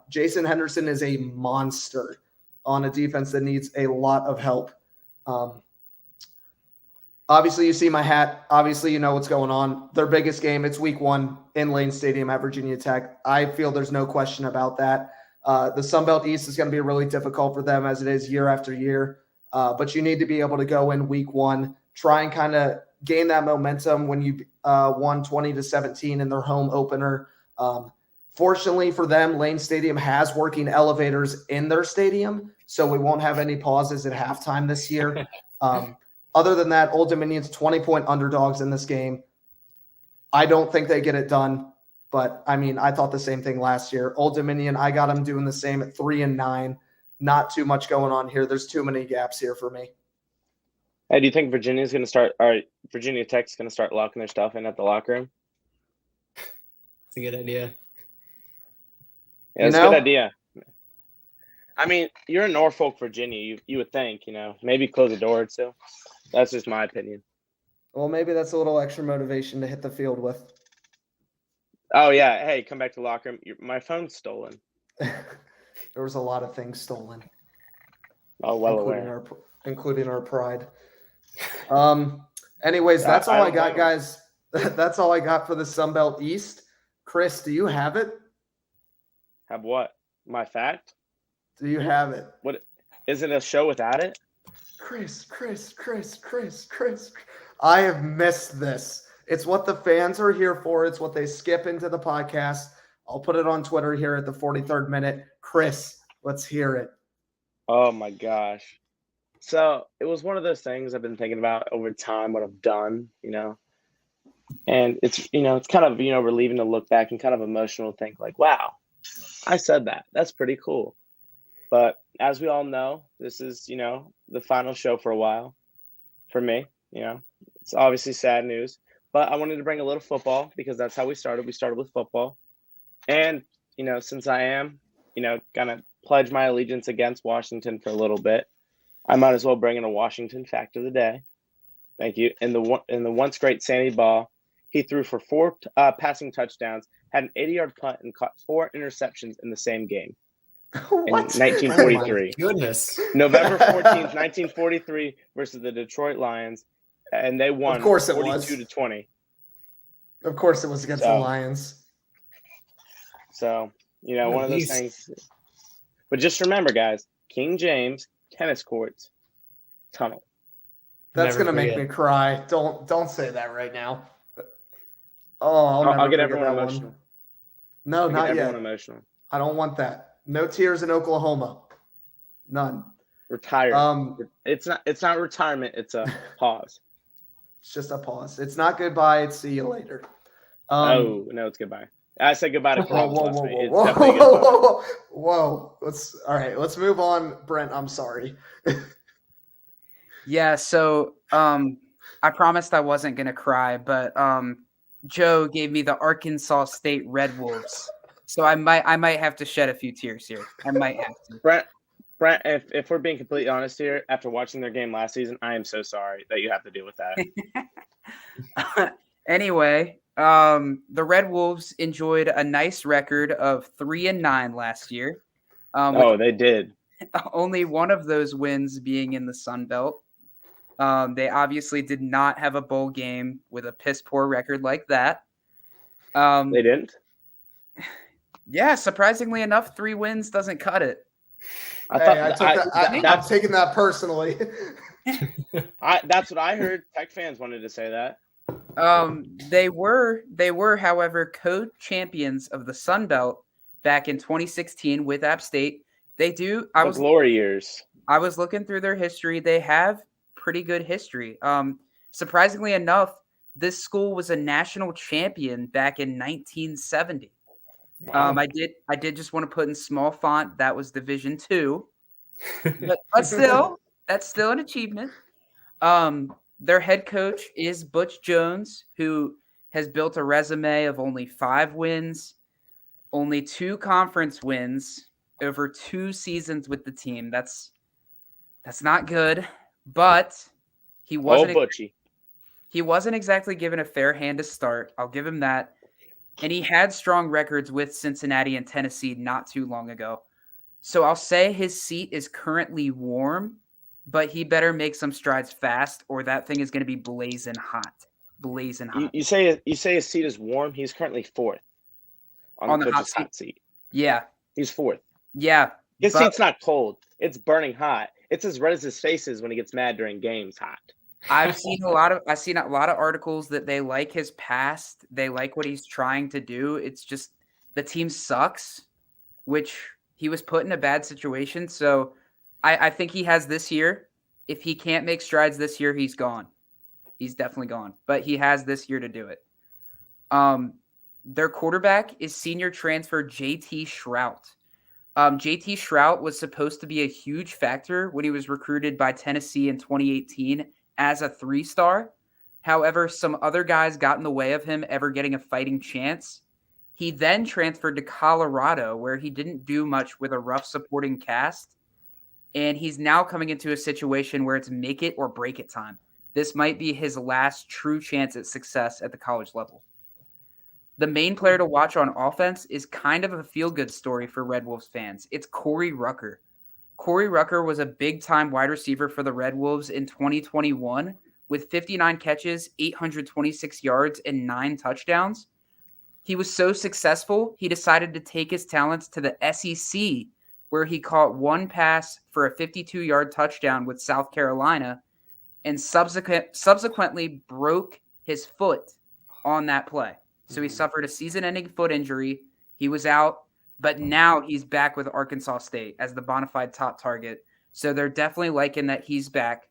Jason Henderson is a monster on a defense that needs a lot of help. Obviously, you see my hat. Obviously, you know what's going on. Their biggest game, it's week 1 in Lane Stadium at Virginia Tech. I feel there's no question about that. The Sun Belt East is going to be really difficult for them as it is year after year. But you need to be able to go in week 1, try and kind of gain that momentum when you won 20-17 in their home opener. Fortunately for them, Lane Stadium has working elevators in their stadium, so we won't have any pauses at halftime this year. Other than that, Old Dominion's 20-point underdogs in this game. I don't think they get it done, but, I mean, I thought the same thing last year. Old Dominion, I got them doing the same at 3-9. Not too much going on here. There's too many gaps here for me. Hey, do you think Virginia Tech's going to start locking their stuff in at the locker room? It's a good idea. Yeah, it's a good idea. I mean, you're in Norfolk, Virginia. You would think, maybe close the door or two. That's just my opinion. Well, maybe that's a little extra motivation to hit the field with. Oh, yeah. Hey, come back to the locker room. My phone's stolen. There was a lot of things stolen. Oh, well aware. Including our pride. Anyways, that's all I got, guys. That's all I got for the Sun Belt East. Chris, do you have it? Have what? My fact? Do you have it? What? Is it a show without it? Chris. I have missed this. It's what the fans are here for. It's what they skip into the podcast. I'll put it on Twitter here at the 43rd minute. Chris, let's hear it. Oh, my gosh. So it was one of those things I've been thinking about over time, what I've done, And it's, it's kind of, relieving to look back and kind of emotional to think like, wow, I said that. That's pretty cool. But as we all know, this is, the final show for a while for me. It's obviously sad news. But I wanted to bring a little football because that's how we started. We started with football. And, since I am, going to pledge my allegiance against Washington for a little bit, I might as well bring in a Washington fact of the day. Thank you. In the once great Sandy Ball, he threw for 4 passing touchdowns, had an 80-yard punt, and caught 4 interceptions in the same game. What? In 1943. Oh, goodness. November 14th, 1943 versus the Detroit Lions, and they won 42-20. Of course it was against the Lions. So, one of those things. But just remember, guys, King James, tennis courts, tunnel. That's going to make me cry. Don't say that right now. Oh, I'll get everyone emotional. No, not yet. Emotional. I don't want that. No tears in Oklahoma. None. Retired. It's not retirement. It's a pause. It's just a pause. It's not goodbye. It's see you later. No, it's goodbye. I said goodbye to Paul. Whoa. Let's move on. Brent, I'm sorry. Yeah, so I promised I wasn't going to cry, but Joe gave me the Arkansas State Red Wolves. So I might have to shed a few tears here. I might have to. Brent, if we're being completely honest here, after watching their game last season, I am so sorry that you have to deal with that. Anyway, the Red Wolves enjoyed a nice record of 3-9 last year. Oh, they did. Only one of those wins being in the Sun Belt. They obviously did not have a bowl game with a piss poor record like that. They didn't. Yeah, surprisingly enough, 3 wins doesn't cut it. I'm taking that personally. That's what I heard. Tech fans wanted to say that. They were, however, co-champions of the Sun Belt back in 2016 with App State. They do. Glory years. I was looking through their history. They have pretty good history. Surprisingly enough, this school was a national champion back in 1970. Wow. I did just want to put in small font that was Division II, but still, that's still an achievement. Their head coach is Butch Jones, who has built a resume of only 5 wins, only 2 conference wins over 2 seasons with the team. That's not good, but he wasn't exactly given a fair hand to start. I'll give him that. And he had strong records with Cincinnati and Tennessee not too long ago. So I'll say his seat is currently warm, but he better make some strides fast or that thing is going to be blazing hot. Blazing hot. You say his seat is warm. He's currently 4th on the coach's hot seat. Yeah. He's 4th. Yeah. His seat's not cold. It's burning hot. It's as red as his face is when he gets mad during games hot. I've seen a lot of articles that they like his past. They like what he's trying to do. It's just the team sucks, which he was put in a bad situation. So I think he has this year. If he can't make strides this year, he's gone. He's definitely gone. But he has this year to do it. Their quarterback is senior transfer JT Shrout. JT Shrout was supposed to be a huge factor when he was recruited by Tennessee in 2018 as a 3-star. However, some other guys got in the way of him ever getting a fighting chance. He then transferred to Colorado, where he didn't do much with a rough supporting cast. And he's now coming into a situation where it's make it or break it time. This might be his last true chance at success at the college level. The main player to watch on offense is kind of a feel-good story for Red Wolves fans. It's Corey Rucker. Corey Rucker was a big-time wide receiver for the Red Wolves in 2021 with 59 catches, 826 yards, and 9 touchdowns. He was so successful, he decided to take his talents to the SEC, where he caught 1 pass for a 52-yard touchdown with South Carolina and subsequently broke his foot on that play. So he suffered a season-ending foot injury. He was out, but now he's back with Arkansas State as the bona fide top target. So they're definitely liking that he's back.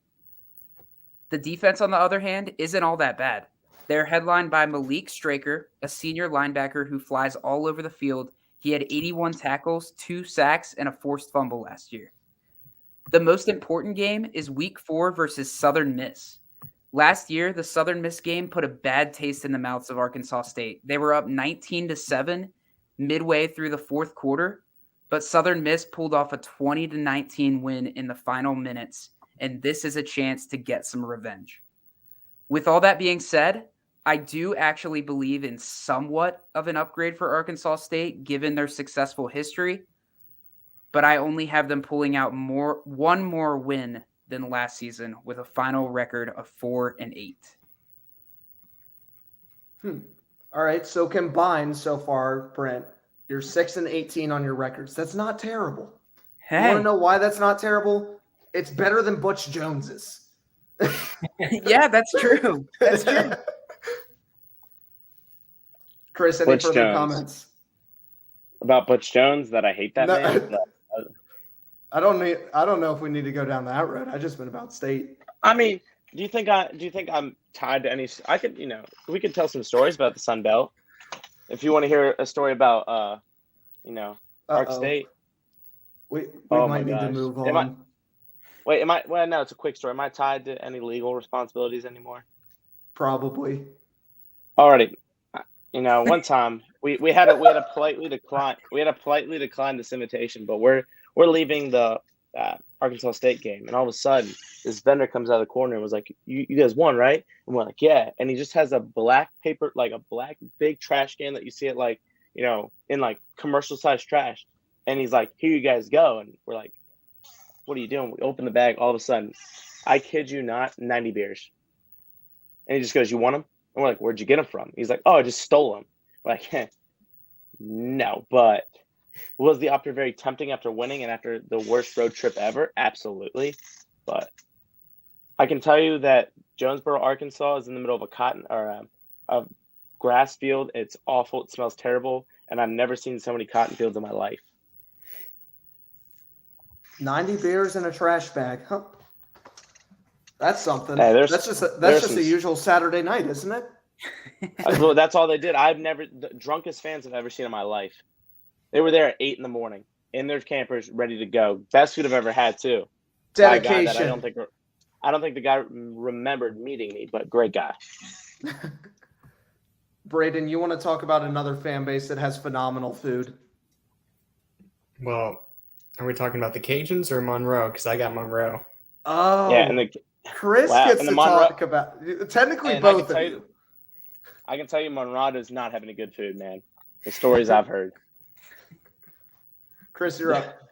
The defense, on the other hand, isn't all that bad. They're headlined by Malik Straker, a senior linebacker who flies all over the field. He had 81 tackles, 2 sacks, and a forced fumble last year. The most important game is Week 4 versus Southern Miss. Last year, the Southern Miss game put a bad taste in the mouths of Arkansas State. They were up 19-7 midway through the 4th quarter, but Southern Miss pulled off a 20-19 win in the final minutes, and this is a chance to get some revenge. With all that being said, I do actually believe in somewhat of an upgrade for Arkansas State, given their successful history, but I only have them pulling out one more win than last season with a final record of 4-8. All right, so combined so far, Brent, you're 6-18 on your records. That's not terrible. Hey. You want to know why that's not terrible? It's better than Butch Jones's. Yeah, that's true. That's true. Chris, any further comments about Butch Jones? That I hate that man. I don't know if we need to go down that road. I just been about State. I mean, do you think I'm tied to any? I could, we could tell some stories about the Sun Belt. If you want to hear a story about, Ark State. We might need to move on. No, it's a quick story. Am I tied to any legal responsibilities anymore? Probably. Alrighty. One time we had a politely decline this invitation, but we're leaving the Arkansas State game, and all of a sudden this vendor comes out of the corner and was like, you guys won, right? And we're like, yeah. And he just has a black big trash can that you see at in commercial size trash. And he's like, here you guys go. And we're like, what are you doing? We open the bag. All of a sudden, I kid you not, 90 beers. And he just goes, you want them? And we're like, where'd you get them from? He's like, oh, I just stole them. We're like, no, but was the option very tempting after winning and after the worst road trip ever? Absolutely. But I can tell you that Jonesboro, Arkansas is in the middle of a grass field. It's awful. It smells terrible. And I've never seen so many cotton fields in my life. 90 beers in a trash bag. Huh. That's something. Hey, that's just a usual Saturday night, isn't it? Well, that's all they did. The drunkest fans I've ever seen in my life. They were there at 8 a.m. in their campers, ready to go. Best food I've ever had too. Dedication. I don't think the guy remembered meeting me, but great guy. Braden, you want to talk about another fan base that has phenomenal food? Well, are we talking about the Cajuns or Monroe? Because I got Monroe. Oh, yeah, and Chris gets to talk about technically both of you. I can tell you, Monroe does not have any good food, man. The stories I've heard. Chris, you're up.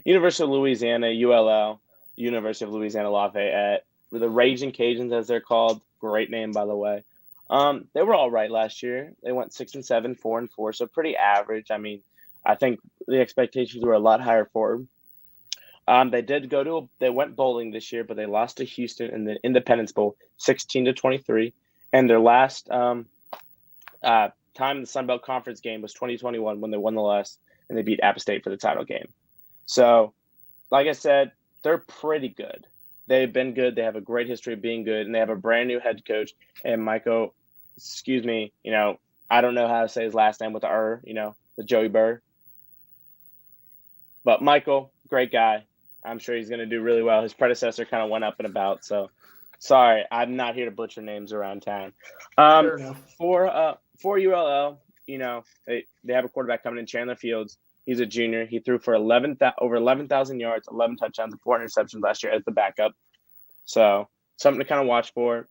University of Louisiana, ULL, University of Louisiana Lafayette, the Raging Cajuns, as they're called. Great name, by the way. They were all right last year. They went 6-7, 4-4, so pretty average. I mean, I think the expectations were a lot higher for them. They went bowling this year, but they lost to Houston in the Independence Bowl, 16-23. And their last time the Sun Belt Conference game was 2021 when they won the last, and they beat App State for the title game. So, like I said, they're pretty good. They've been good. They have a great history of being good, and they have a brand new head coach. And Michael, I don't know how to say his last name with the the Joey Burr. But Michael, great guy. I'm sure he's going to do really well. His predecessor kind of went up and about. So, sorry, I'm not here to butcher names around town. For ULL, they have a quarterback coming in, Chandler Fields. He's a junior. He threw for over 11,000 yards, 11 touchdowns, and 4 interceptions last year as the backup. So, something to kind of watch for.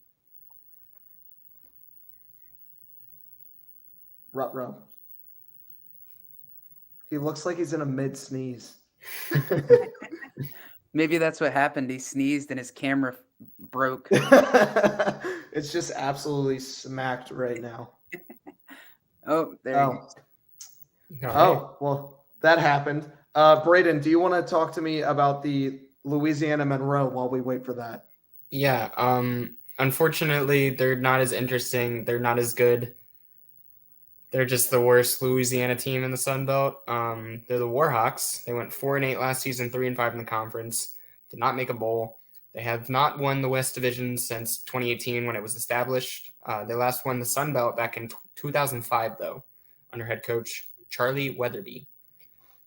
Ruh-roh. He looks like he's in a mid-sneeze. Maybe that's what happened. He sneezed and his camera broke. It's just absolutely smacked right now. Oh, there he goes. Oh, well, that happened. Braden, do you want to talk to me about the Louisiana Monroe while we wait for that? Yeah. Unfortunately, they're not as interesting. They're not as good. They're just the worst Louisiana team in the Sun Belt. They're the Warhawks. They went 4-8 last season, 3-5 in the conference. Did not make a bowl. They have not won the West Division since 2018 when it was established. They last won the Sun Belt back in 2005, though, under head coach Charlie Weatherby.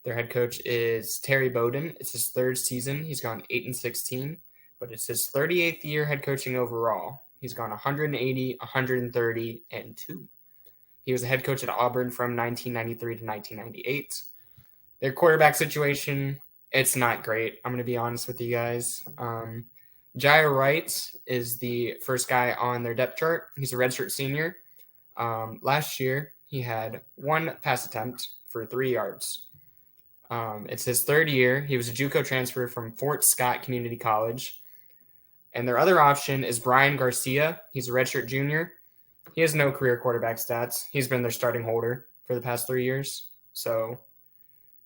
Their head coach is Terry Bowden. It's his third season. He's gone 8-16, but it's his 38th year head coaching overall. He's gone 180, 130, and 2. He was a head coach at Auburn from 1993 to 1998. Their quarterback situation, it's not great. I'm going to be honest with you guys. Jaya Wright is the first guy on their depth chart. He's a redshirt senior. Last year, he had 1 pass attempt for 3 yards. It's his third year. He was a JUCO transfer from Fort Scott Community College. And their other option is Brian Garcia. He's a redshirt junior. He has no career quarterback stats. He's been their starting holder for the past 3 years. So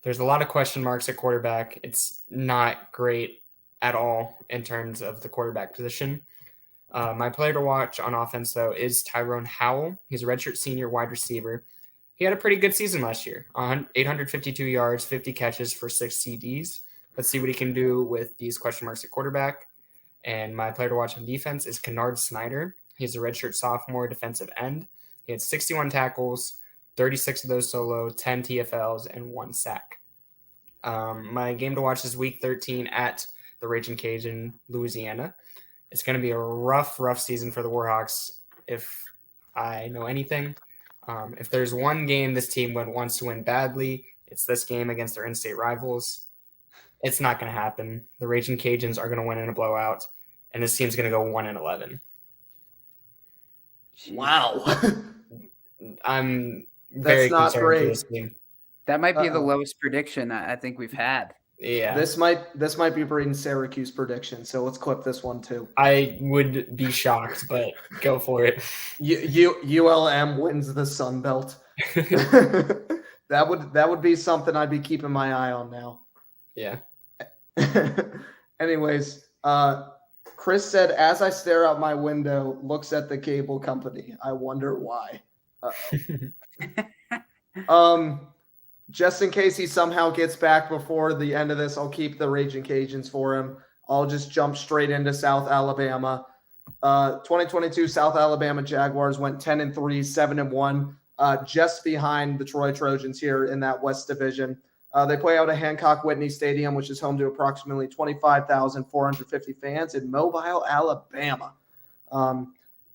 there's a lot of question marks at quarterback. It's not great at all in terms of the quarterback position. My player to watch on offense, though, is Tyrone Howell. He's a redshirt senior wide receiver. He had a pretty good season last year, 852 yards, 50 catches for 6 CDs. Let's see what he can do with these question marks at quarterback. And my player to watch on defense is Kennard Snyder. He's a redshirt sophomore defensive end. He had 61 tackles, 36 of those solo, 10 TFLs, and 1 sack. My game to watch is Week 13 at the Raging Cajun, Louisiana. It's going to be a rough season for the Warhawks if I know anything. If there's one game this team wants to win badly, it's this game against their in-state rivals. It's not going to happen. The Raging Cajuns are going to win in a blowout, and this team's going to go 1-11. Wow. I'm very concerned for this team. That might be the Uh-oh. lowest prediction I think we've had. Yeah. This might be Braden's Syracuse prediction, so let's clip this one too. I would be shocked, but go for it. ULM wins the Sun Belt. That would be something I'd be keeping my eye on now. Yeah. Anyways, Chris said, as I stare out my window, looks at the cable company. I wonder why. Just in case he somehow gets back before the end of this, I'll keep the Raging Cajuns for him. I'll just jump straight into South Alabama. 2022 South Alabama Jaguars went 10-3, 7-1, just behind the Troy Trojans here in that West Division. They play out at Hancock Whitney Stadium, which is home to approximately 25,450 fans in Mobile, Alabama.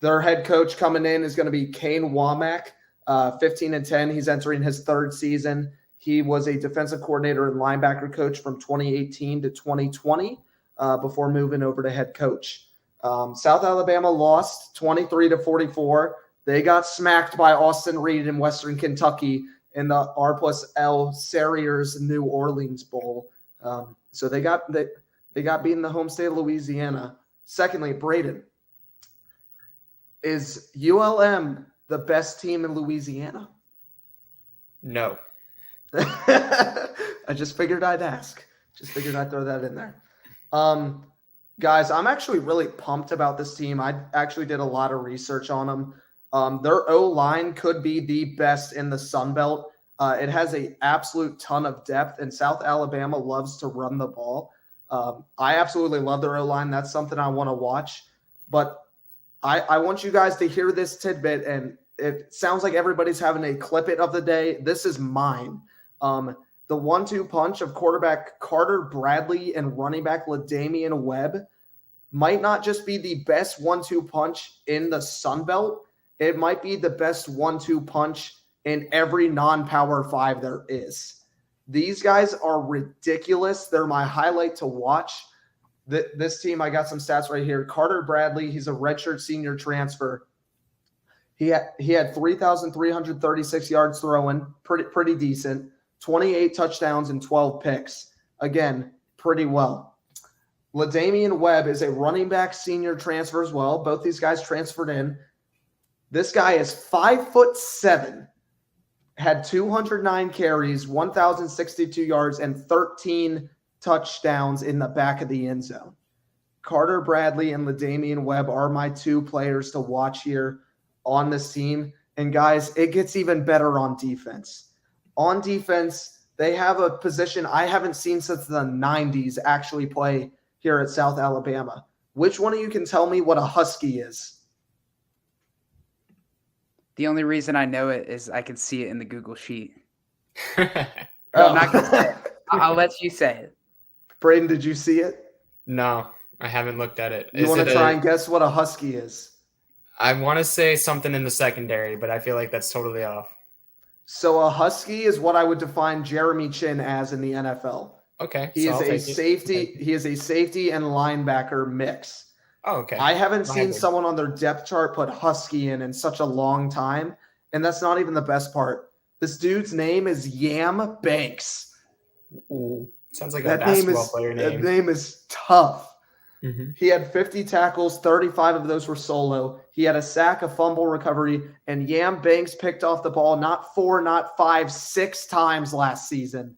Their head coach coming in is going to be Kane Womack, 15-10. He's entering his third season. He was a defensive coordinator and linebacker coach from 2018 to 2020 before moving over to head coach. South Alabama lost 23-44. They got smacked by Austin Reed in Western Kentucky in the R+L Sarriers New Orleans Bowl. So they got beaten in the home state of Louisiana. Secondly, Braden, is ULM the best team in Louisiana? No. I just figured I'd ask. Just figured I'd throw that in there. Guys, I'm actually really pumped about this team. I actually did a lot of research on them. Their O-line could be the best in the Sun Belt. It has an absolute ton of depth, and South Alabama loves to run the ball. I absolutely love their O-line. That's something I want to watch. But I want you guys to hear this tidbit, and it sounds like everybody's having a clip it of the day. This is mine. The 1-2 punch of quarterback Carter Bradley and running back LaDamian Webb might not just be the best 1-2 punch in the Sun Belt. It might be the best 1-2 punch in every non-Power 5 there is. These guys are ridiculous. They're my highlight to watch. This team, I got some stats right here. Carter Bradley, he's a redshirt senior transfer. He had 3,336 yards throwing, pretty decent. 28 touchdowns and 12 picks. Again, pretty well. LaDamian Webb is a running back senior transfer as well. Both these guys transferred in. This guy is 5'7", had 209 carries, 1,062 yards, and 13 touchdowns in the back of the end zone. Carter Bradley and LaDamian Webb are my two players to watch here on this team. And guys, it gets even better on defense. On defense, they have a position I haven't seen since the 90s actually play here at South Alabama. Which one of you can tell me what a Husky is? The only reason I know it is I can see it in the Google sheet. Oh. I'm not going to say it. I'll let you say it. Braden, did you see it? No, I haven't looked at it. You want to try and guess what a Husky is? I want to say something in the secondary, but I feel like that's totally off. So a Husky is what I would define Jeremy Chin as in the NFL. Okay. He is a safety. He is a safety and linebacker mix. Oh, okay. I haven't seen someone on their depth chart put Husky in such a long time, and that's not even the best part. This dude's name is Yam Banks. Ooh, sounds like a basketball player name. That name is tough. Mm-hmm. He had 50 tackles, 35 of those were solo. He had a sack, a fumble recovery, and Yam Banks picked off the ball not 4, not 5, 6 times last season.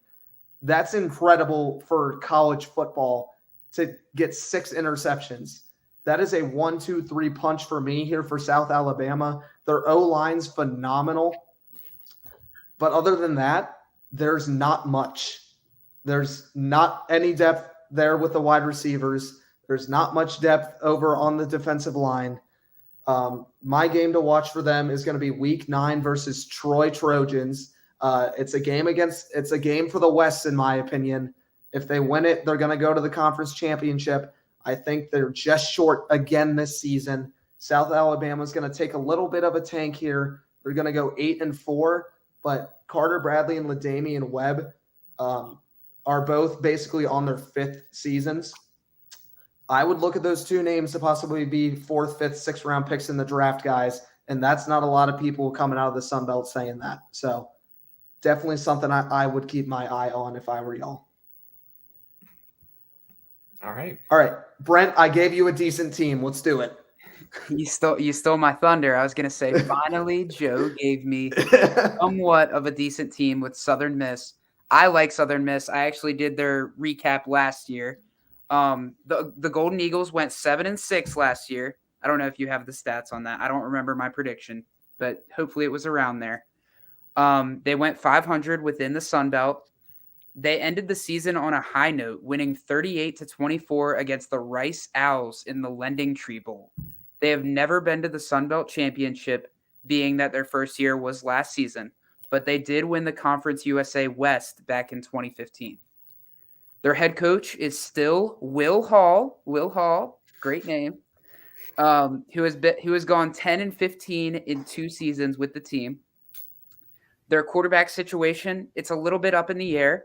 That's incredible for college football to get 6 interceptions. That is a 1-2-3 punch for me here for South Alabama. Their O-line's phenomenal. But other than that, there's not much. There's not any depth there with the wide receivers. There's not much depth over on the defensive line. My game to watch for them is going to be Week 9 versus Troy Trojans. It's a game for the West, in my opinion. If they win it, they're going to go to the conference championship. I think they're just short again this season. South Alabama is going to take a little bit of a tank here. They're going to go 8-4, but Carter Bradley and LaDamian Webb are both basically on their 5th seasons. I would look at those two names to possibly be 4th, 5th, 6th round picks in the draft, guys. And that's not a lot of people coming out of the Sun Belt saying that. So definitely something I would keep my eye on if I were y'all. All right. All right, Brent, I gave you a decent team. Let's do it. You stole my thunder. I was gonna say finally Joe gave me somewhat of a decent team with Southern Miss. I like Southern Miss. I actually did their recap last year. The Golden Eagles went 7-6 last year. I don't know if you have the stats on that. I don't remember my prediction, but hopefully it was around there. They went 500 within the Sun Belt. They ended the season on a high note, winning 38-24 against the Rice Owls in the Lending Tree Bowl. They have never been to the Sun Belt Championship, being that their first year was last season, but they did win the Conference USA West back in 2015. Their head coach is still Will Hall. Will Hall, great name. Who has gone 10-15 in 2 seasons with the team. Their quarterback situation, it's a little bit up in the air,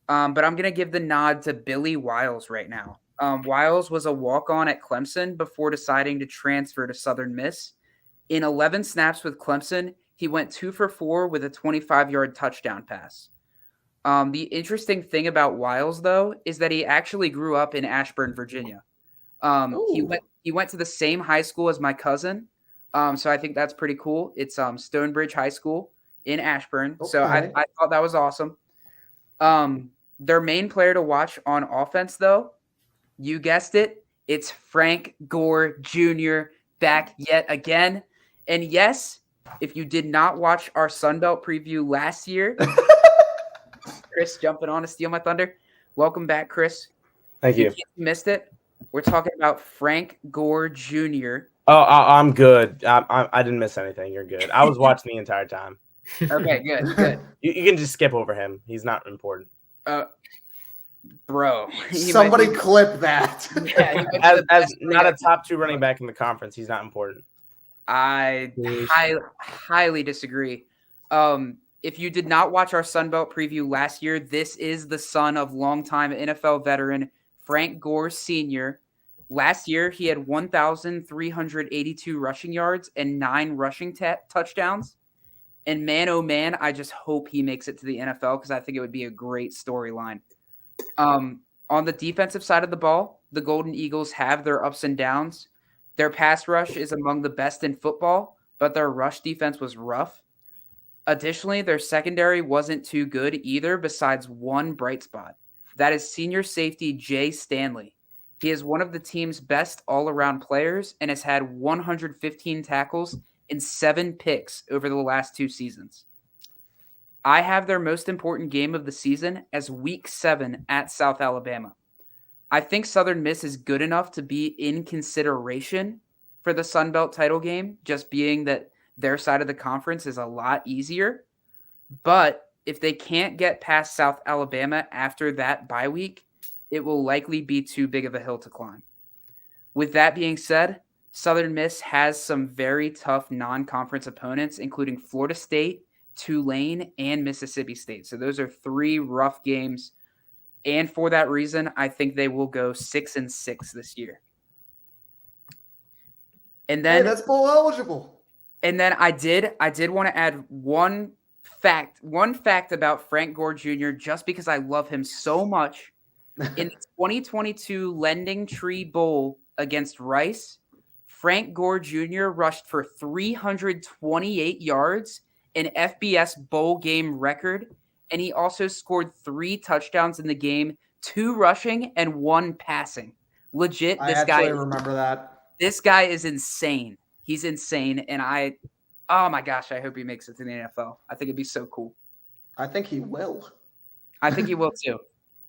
but I'm going to give the nod to Billy Wiles right now. Wiles was a walk-on at Clemson before deciding to transfer to Southern Miss. In 11 snaps with Clemson, he went 2 for 4 with a 25-yard touchdown pass. The interesting thing about Wiles, though, is that he actually grew up in Ashburn, Virginia. He went to the same high school as my cousin, so I think that's pretty cool. It's Stonebridge High School in Ashburn, so I thought that was awesome. Their main player to watch on offense, though, you guessed it, it's Frank Gore Jr. back yet again. And yes, if you did not watch our Sunbelt preview last year, Chris jumping on to steal my thunder. Welcome back, Chris. Thank you. If you missed it, we're talking about Frank Gore Jr. Oh, I'm good. I didn't miss anything. You're good. I was watching the entire time. Okay, good. You can just skip over him. He's not important. Bro. Somebody clip that. Yeah, as not a top 2 running back in the conference, he's not important. I highly disagree. If you did not watch our Sunbelt preview last year, this is the son of longtime NFL veteran Frank Gore Sr. Last year, he had 1,382 rushing yards and 9 rushing touchdowns. And man, oh man, I just hope he makes it to the NFL because I think it would be a great storyline. On the defensive side of the ball, the Golden Eagles have their ups and downs. Their pass rush is among the best in football, but their rush defense was rough. Additionally, their secondary wasn't too good either, besides one bright spot. That is senior safety Jay Stanley. He is one of the team's best all-around players and has had 115 tackles and 7 picks over the last 2 seasons. I have their most important game of the season as Week 7 at South Alabama. I think Southern Miss is good enough to be in consideration for the Sun Belt title game, just being that their side of the conference is a lot easier. But if they can't get past South Alabama after that bye week, it will likely be too big of a hill to climb. With that being said, Southern Miss has some very tough non-conference opponents, including Florida State, Tulane, and Mississippi State. So those are 3 rough games. And for that reason, I think they will go 6-6 this year. And then that's bowl eligible. And then I did want to add one fact about Frank Gore Jr. just because I love him so much. In the 2022 Lending Tree Bowl against Rice, Frank Gore Jr. rushed for 328 yards, an FBS bowl game record, and he also scored 3 touchdowns in the game, 2 rushing and 1 passing. Legit, I remember that. This guy is insane. He's insane, and oh my gosh, I hope he makes it to the NFL. I think it'd be so cool. I think he will. I think he will too.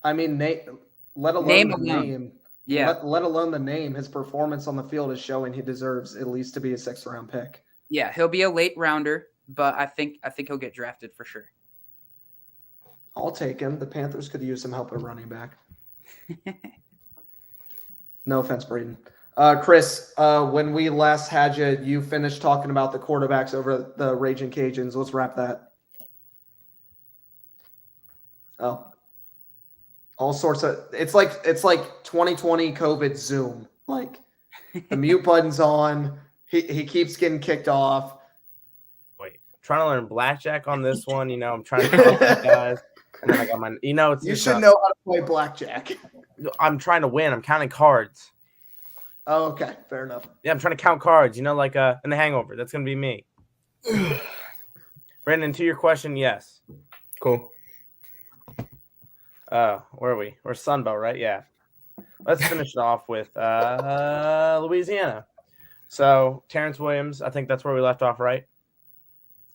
I mean, let alone the name. Yeah. Let alone the name. His performance on the field is showing he deserves at least to be a 6th round pick. Yeah, he'll be a late rounder, but I think he'll get drafted for sure. I'll take him. The Panthers could use some help at running back. No offense, Braden. Chris, when we last had you, you finished talking about the quarterbacks over the Raging Cajuns. Let's wrap that. Oh. All sorts of it's like 2020 COVID Zoom. Like the mute button's on. He keeps getting kicked off. Wait, trying to learn blackjack on this one. I'm trying to talk to you guys. And then I got my, it's You just should know how to play blackjack. I'm trying to win. I'm counting cards. Oh, okay, fair enough. Yeah, I'm trying to count cards, like in The Hangover. That's going to be me. Brandon, to your question, yes. Cool. Where are we? We're Sunbelt, right? Yeah. Let's finish it off with Louisiana. So Terrence Williams, I think that's where we left off, right?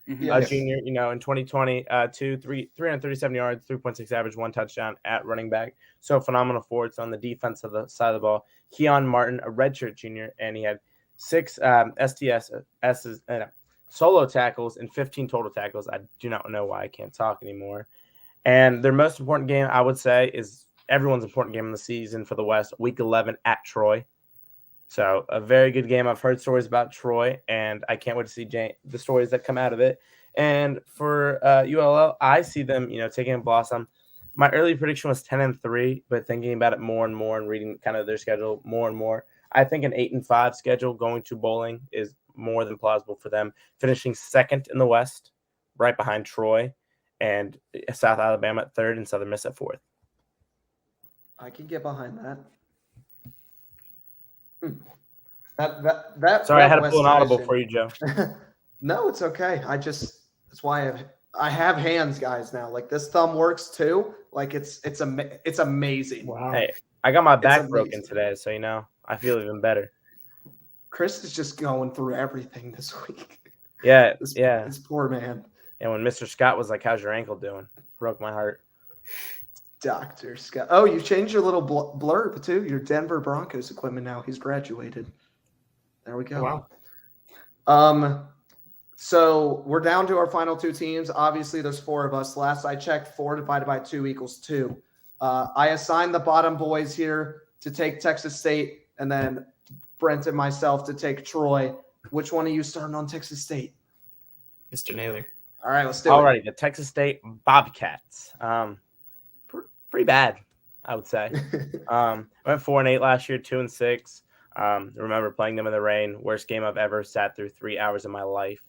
Yes. Junior, in 2020, 337 yards, 3.6 average, 1 touchdown at running back. So phenomenal forwards on the defensive side of the ball. Keon Martin, a redshirt junior, and he had 6 solo tackles and 15 total tackles. I do not know why I can't talk anymore. And their most important game, I would say, is everyone's important game in the season for the West, Week 11 at Troy. So a very good game. I've heard stories about Troy, and I can't wait to see the stories that come out of it. And for ULL, I see them, taking a blossom. My early prediction was 10-3, but thinking about it more and more and reading kind of their schedule more and more, I think an 8-5 schedule going to bowling is more than plausible for them, finishing second in the West, right behind Troy, and South Alabama at third and Southern Miss at fourth. I can get behind that. That Sorry, I had to West pull an audible division. for you, Joe. No, it's okay. That's why I have hands, guys. Now, like this thumb works too. Like it's amazing. Wow. Hey, I got my back amazing. broken today, so I feel even better. Chris is just going through everything this week. Yeah, This poor man. And when Mr. Scott was like, "How's your ankle doing?" Broke my heart. Dr. Scott. Oh, you changed your little blurb too. Your Denver Broncos equipment now. He's graduated. There we go. Wow. So we're down to our final 2 teams. Obviously, there's 4 of us. Last I checked, 4 divided by 2 equals 2. I assigned the bottom boys here to take Texas State, and then Brent and myself to take Troy. Which one are you starting on Texas State? Mr. Naylor. All right, let's do it. Alrighty, the Texas State Bobcats. Pretty bad, I would say. Went 4-8 last year, 2-6. Remember playing them in the rain. Worst game I've ever sat through 3 hours of my life.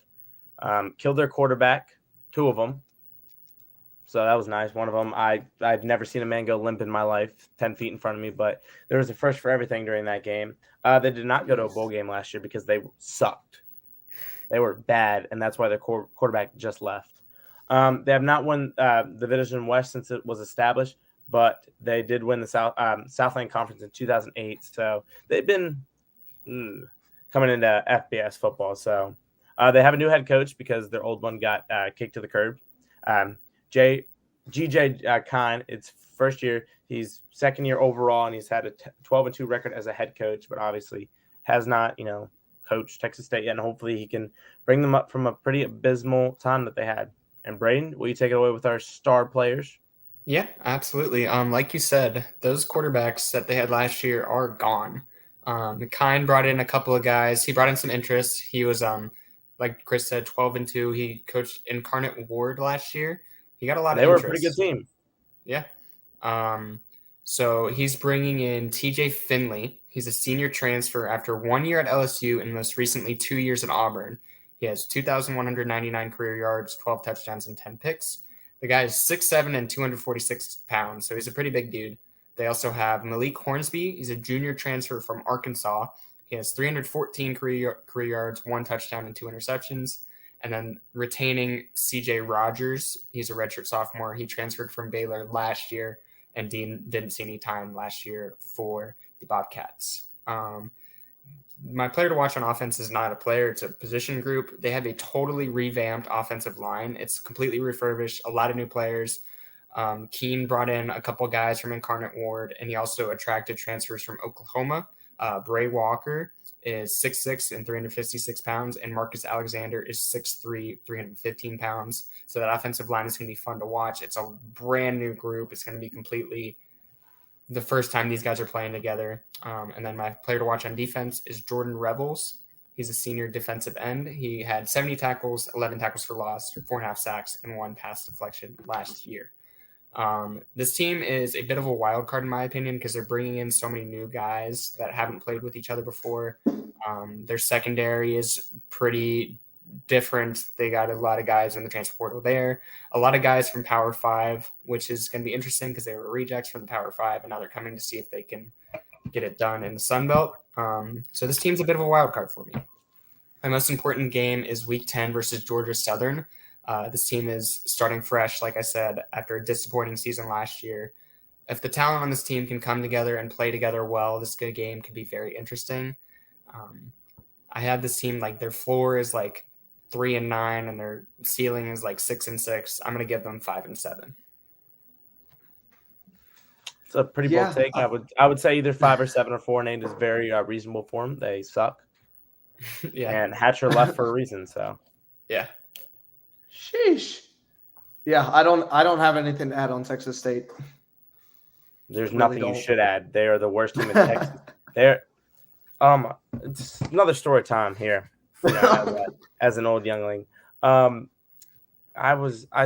Killed their quarterback, 2 of them. So that was nice. One of them, I've never seen a man go limp in my life, 10 feet in front of me, but there was a first for everything during that game. They did not go to a bowl game last year because they sucked. They were bad, and that's why their quarterback just left. They have not won the Division West since it was established, but they did win the Southland Conference in 2008. So they've been coming into FBS football. So they have a new head coach because their old one got kicked to the curb. GJ Kine, it's first year. He's second year overall, and he's had a 12-2 record as a head coach, but obviously has not, coached Texas State yet. And hopefully he can bring them up from a pretty abysmal time that they had. And Braden, will you take it away with our star players? Yeah, absolutely. Like you said, those quarterbacks that they had last year are gone. Kine brought in a couple of guys. He brought in some interest. He was, like Chris said, 12-2. He coached Incarnate Ward last year. He got a lot of interest. They were a pretty good team. Yeah. So he's bringing in TJ Finley. He's a senior transfer after 1 year at LSU and most recently 2 years at Auburn. He has 2,199 career yards, 12 touchdowns, and 10 picks. The guy is 6'7" and 246 pounds, so he's a pretty big dude. They also have Malik Hornsby. He's a junior transfer from Arkansas. He has 314 career yards, 1 touchdown, and 2 interceptions. And then retaining CJ Rogers. He's a redshirt sophomore. He transferred from Baylor last year and didn't see any time last year for the Bobcats. My player to watch on offense is not a player. It's a position group. They have a totally revamped offensive line. It's completely refurbished, a lot of new players. Keene brought in a couple guys from Incarnate Ward, and he also attracted transfers from Oklahoma. Bray Walker is 6'6" and 356 pounds, and Marcus Alexander is 6'3", 315 pounds. So that offensive line is going to be fun to watch. It's a brand new group. It's going to be completely the first time these guys are playing together. And then my player to watch on defense is Jordan Revels. He's a senior defensive end. He had 70 tackles, 11 tackles for loss, 4.5 sacks, and 1 pass deflection last year. This team is a bit of a wild card in my opinion because they're bringing in so many new guys that haven't played with each other before. Their secondary is pretty different. They got a lot of guys in the transfer portal there, a lot of guys from Power 5, which is going to be interesting because they were rejects from the Power 5, and now they're coming to see if they can get it done in the Sun Belt. So this team's a bit of a wild card for me. My most important game is Week 10 versus Georgia Southern. This team is starting fresh, like I said, after a disappointing season last year. If the talent on this team can come together and play together well, this good game could be very interesting. I have this team, like, their floor is like 3-9 and their ceiling is like 6-6. I'm going to give them 5-7. It's a pretty bold take. I would say either 5 or 7 or 4-8 is very reasonable for them. They suck. Yeah. And Hatcher left for a reason. So yeah. Sheesh. Yeah, I don't have anything to add on Texas State. There's Really nothing don't. you should add. They are the worst team in Texas. They're it's another story time here. You know, as an old youngling. I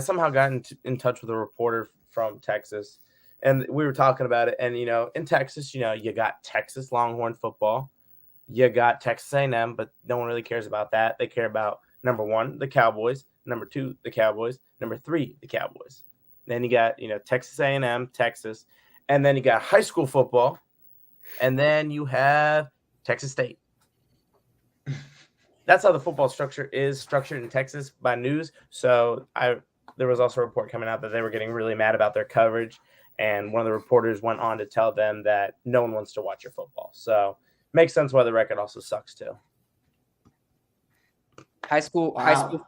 somehow got in touch with a reporter from Texas, and we were talking about it. And in Texas, you got Texas Longhorn football, you got Texas A&M, but no one really cares about that. They care about number 1, the Cowboys; number 2, the Cowboys; number 3, the Cowboys. Then you got Texas A&M, Texas, and then you got high school football, and then you have Texas State. That's how the football structure is structured in Texas by news. So there was also a report coming out that they were getting really mad about their coverage. And one of the reporters went on to tell them that no one wants to watch your football. So makes sense why the record also sucks too. High school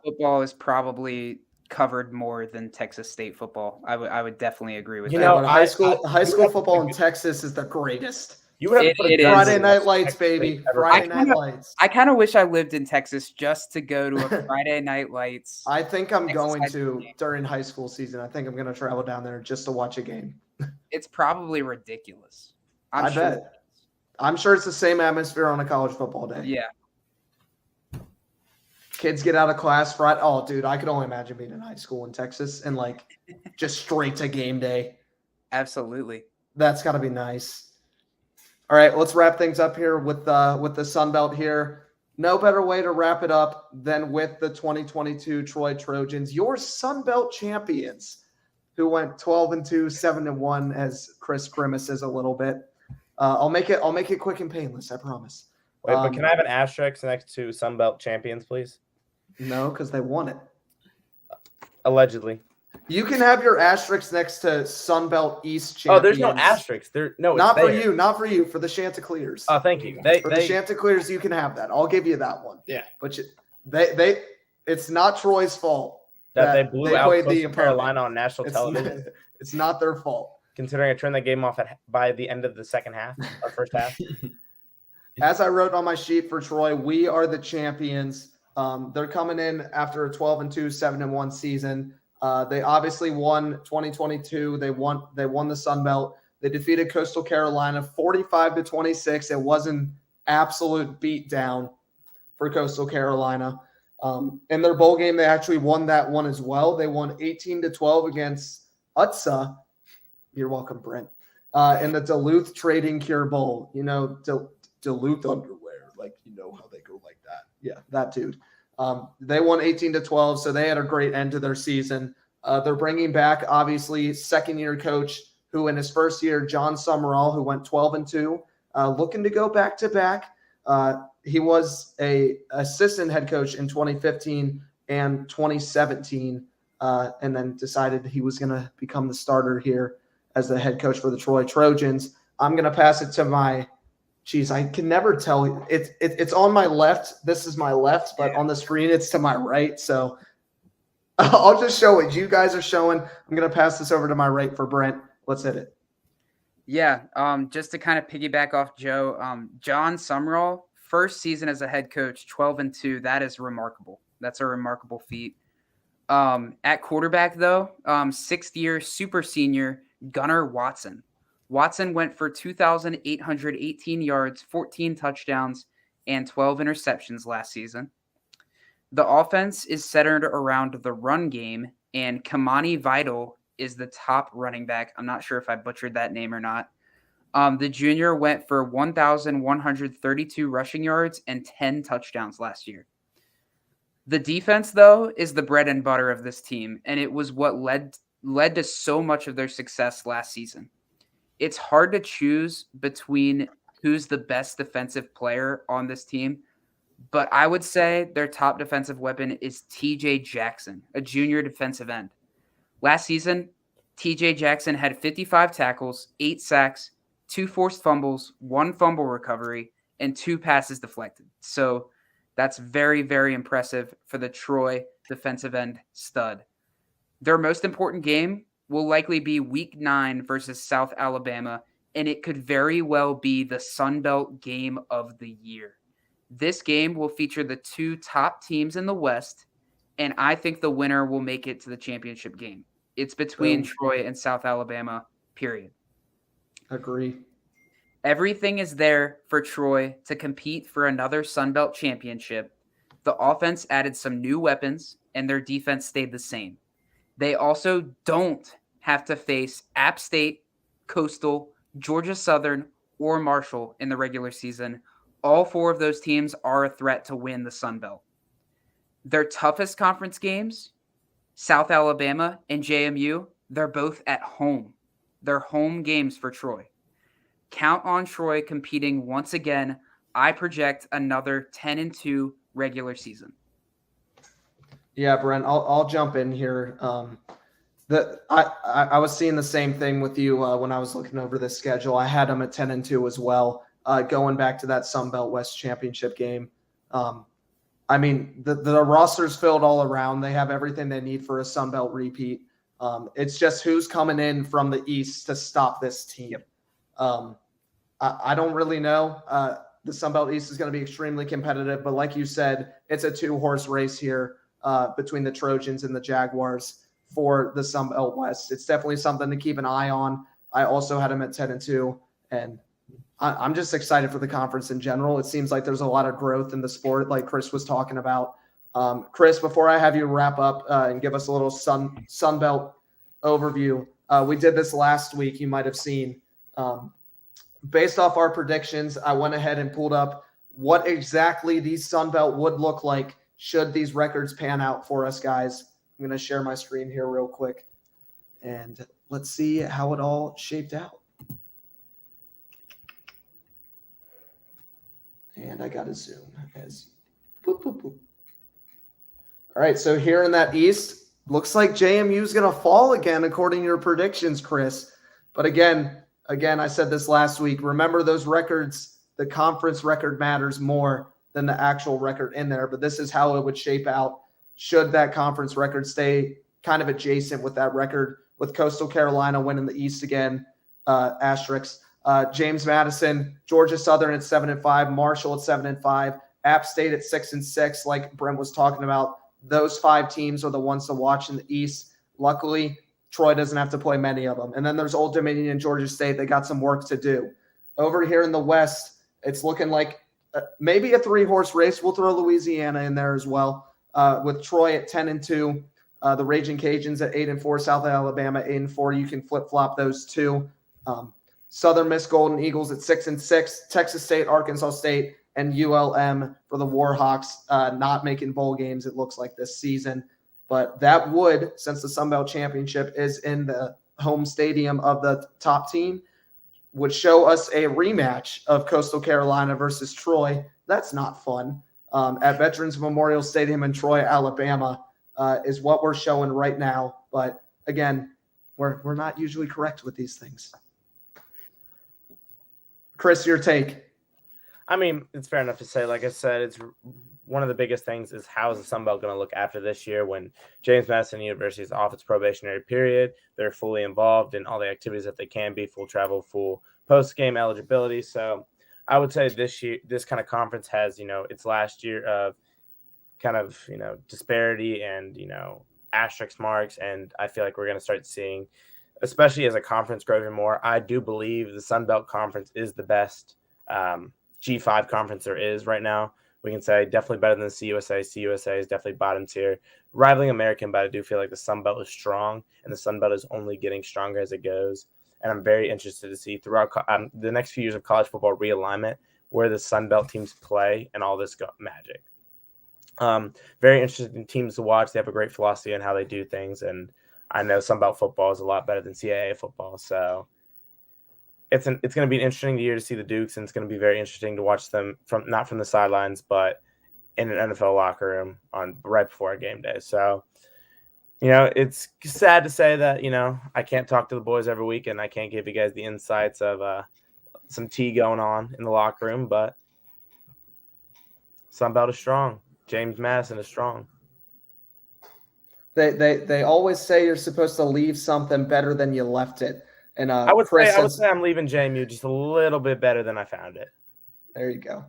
football is probably covered more than Texas State football. I would definitely agree with that. But high school football in Texas is the greatest. You would have to put a Friday Night Lights, baby. Friday Night Lights. I kind of wish I lived in Texas just to go to a Friday Night Lights. I think I'm Texas going high school to game. during high school season. I think I'm going to travel down there just to watch a game. It's probably ridiculous. I bet. I'm sure it's the same atmosphere on a college football day. Yeah. Kids get out of class Friday. Oh, dude, I could only imagine being in high school in Texas and just straight to game day. Absolutely. That's got to be nice. All right, let's wrap things up here with the Sun Belt here. No better way to wrap it up than with the 2022 Troy Trojans, your Sun Belt champions, who went 12-2, 7-1, as Chris grimaces a little bit. I'll make it quick and painless, I promise. Wait, but can I have an asterisk next to Sun Belt champions, please? No, because they won it. Allegedly. You can have your asterisk next to Sun Belt East champions. Oh, there's no asterisk. Not for you, for the Chanticleers. Oh, thank you. The Chanticleers, you can have that. I'll give you that one. Yeah. But it's not Troy's fault that they blew out played Coastal Carolina on national television. It's not their fault. Considering I turned that game off by the end of the second half, or first half. As I wrote on my sheet for Troy, we are the champions. They're coming in after a 12-2, 7-1 season. They obviously won 2022. They won the Sun Belt. They defeated Coastal Carolina 45-26. It was an absolute beatdown for Coastal Carolina. In their bowl game, they actually won that one as well. They won 18-12 against UTSA. You're welcome, Brent. In the Duluth Trading Cure Bowl. Duluth underwear, how they go like that. Yeah, that dude. They won 18-12, so they had a great end to their season. They're bringing back, obviously, second-year coach who in his first year, John Summerall, who went 12-2, looking to go back-to-back. He was a assistant head coach in 2015 and 2017, and then decided he was going to become the starter here as the head coach for the Troy Trojans. I'm going to pass it to my – I can never tell. It's on my left. This is my left, but on the screen it's to my right. So I'll just show it. You guys are showing. I'm going to pass this over to my right for Brent. Let's hit it. Yeah. Just to kind of piggyback off Joe, John Summerall, first season as a head coach, 12-2. That is remarkable. That's a remarkable feat. At quarterback, though, sixth-year super senior Gunnar Watson. Watson went for 2,818 yards, 14 touchdowns, and 12 interceptions last season. The offense is centered around the run game, and Kamani Vidal is the top running back. I'm not sure if I butchered that name or not. The junior went for 1,132 rushing yards and 10 touchdowns last year. The defense, though, is the bread and butter of this team, and it was what led to so much of their success last season. It's hard to choose between who's the best defensive player on this team, but I would say their top defensive weapon is TJ Jackson, a junior defensive end. Last season, TJ Jackson had 55 tackles, 8 sacks, 2 forced fumbles, 1 fumble recovery, and 2 passes deflected. So that's very, very impressive for the Troy defensive end stud. Their most important game will likely be Week 9 versus South Alabama, and it could very well be the Sun Belt game of the year. This game will feature the 2 top teams in the West, and I think the winner will make it to the championship game. It's between Troy and South Alabama, period. Agree. Everything is there for Troy to compete for another Sun Belt championship. The offense added some new weapons, and their defense stayed the same. They also don't have to face App State, Coastal, Georgia Southern, or Marshall in the regular season. All 4 of those teams are a threat to win the Sun Belt. Their toughest conference games, South Alabama and JMU, they're both at home. They're home games for Troy. Count on Troy competing once again. I project another 10-2 regular season. Yeah, Brent, I'll jump in here. I was seeing the same thing with you when I was looking over this schedule. I had them at 10-2 as well, going back to that Sun Belt West Championship game. I mean, the roster's filled all around. They have everything they need for a Sun Belt repeat. It's just who's coming in from the East to stop this team. Yep. I don't really know. The Sun Belt East is going to be extremely competitive, but like you said, it's a 2-horse race here between the Trojans and the Jaguars for the Sun Belt West. It's definitely something to keep an eye on. I also had them at 10-2, and I'm just excited for the conference in general. It seems like there's a lot of growth in the sport, like Chris was talking about. Chris, before I have you wrap up and give us a little Sun Belt overview, we did this last week. You might have seen. Based off our predictions, I went ahead and pulled up what exactly these Sun Belt would look like should these records pan out for us, guys. I'm going to share my screen here real quick, and let's see how it all shaped out. And I got to zoom as boop, boop, boop. All right, so here in that East, looks like JMU is going to fall again, according to your predictions, Chris. But again, I said this last week. Remember those records, the conference record matters more than the actual record in there. But this is how it would shape out should that conference record stay kind of adjacent with that record, with Coastal Carolina winning the East again, asterisks. James Madison, Georgia Southern at 7-5, Marshall at 7-5, App State at 6-6. Like Brent was talking about, those 5 teams are the ones to watch in the East. Luckily, Troy doesn't have to play many of them. And then there's Old Dominion and Georgia State. They got some work to do. Over here in the West, it's looking like maybe a 3-horse race. We'll throw Louisiana in there as well, with Troy at 10-2, the Raging Cajuns at 8-4, South Alabama 8-4. You can flip-flop those 2. Southern Miss Golden Eagles at 6-6, Texas State, Arkansas State, and ULM for the Warhawks not making bowl games, it looks like, this season. But that would, since the Sun Belt Championship is in the home stadium of the top team, would show us a rematch of Coastal Carolina versus Troy. That's not fun. At Veterans Memorial Stadium in Troy, Alabama, is what we're showing right now. But again, we're not usually correct with these things. Chris, your take. I mean, it's fair enough to say, like I said, it's one of the biggest things is how is the Sun Belt going to look after this year when James Madison University is off its probationary period. They're fully involved in all the activities that they can be, full travel, full post-game eligibility. So I would say this year, this kind of conference has, its last year of kind of, disparity and, asterisk marks. And I feel like we're going to start seeing, especially as a conference grows even more, I do believe the Sun Belt Conference is the best G5 conference there is right now. We can say definitely better than the CUSA. CUSA is definitely bottom tier, rivaling American, but I do feel like the Sun Belt is strong, and the Sun Belt is only getting stronger as it goes. And I'm very interested to see throughout the next few years of college football realignment where the Sun Belt teams play and all this magic. Very interesting teams to watch. They have a great philosophy on how they do things, and I know Sunbelt football is a lot better than CAA football. So it's going to be an interesting year to see the Dukes, and it's going to be very interesting to watch them not from the sidelines, but in an NFL locker room right before a game day. So, it's sad to say that, I can't talk to the boys every week and I can't give you guys the insights of some tea going on in the locker room, but Sunbelt is strong. James Madison is strong. They always say you're supposed to leave something better than you left it. And I would say I'm leaving JMU just a little bit better than I found it. There you go.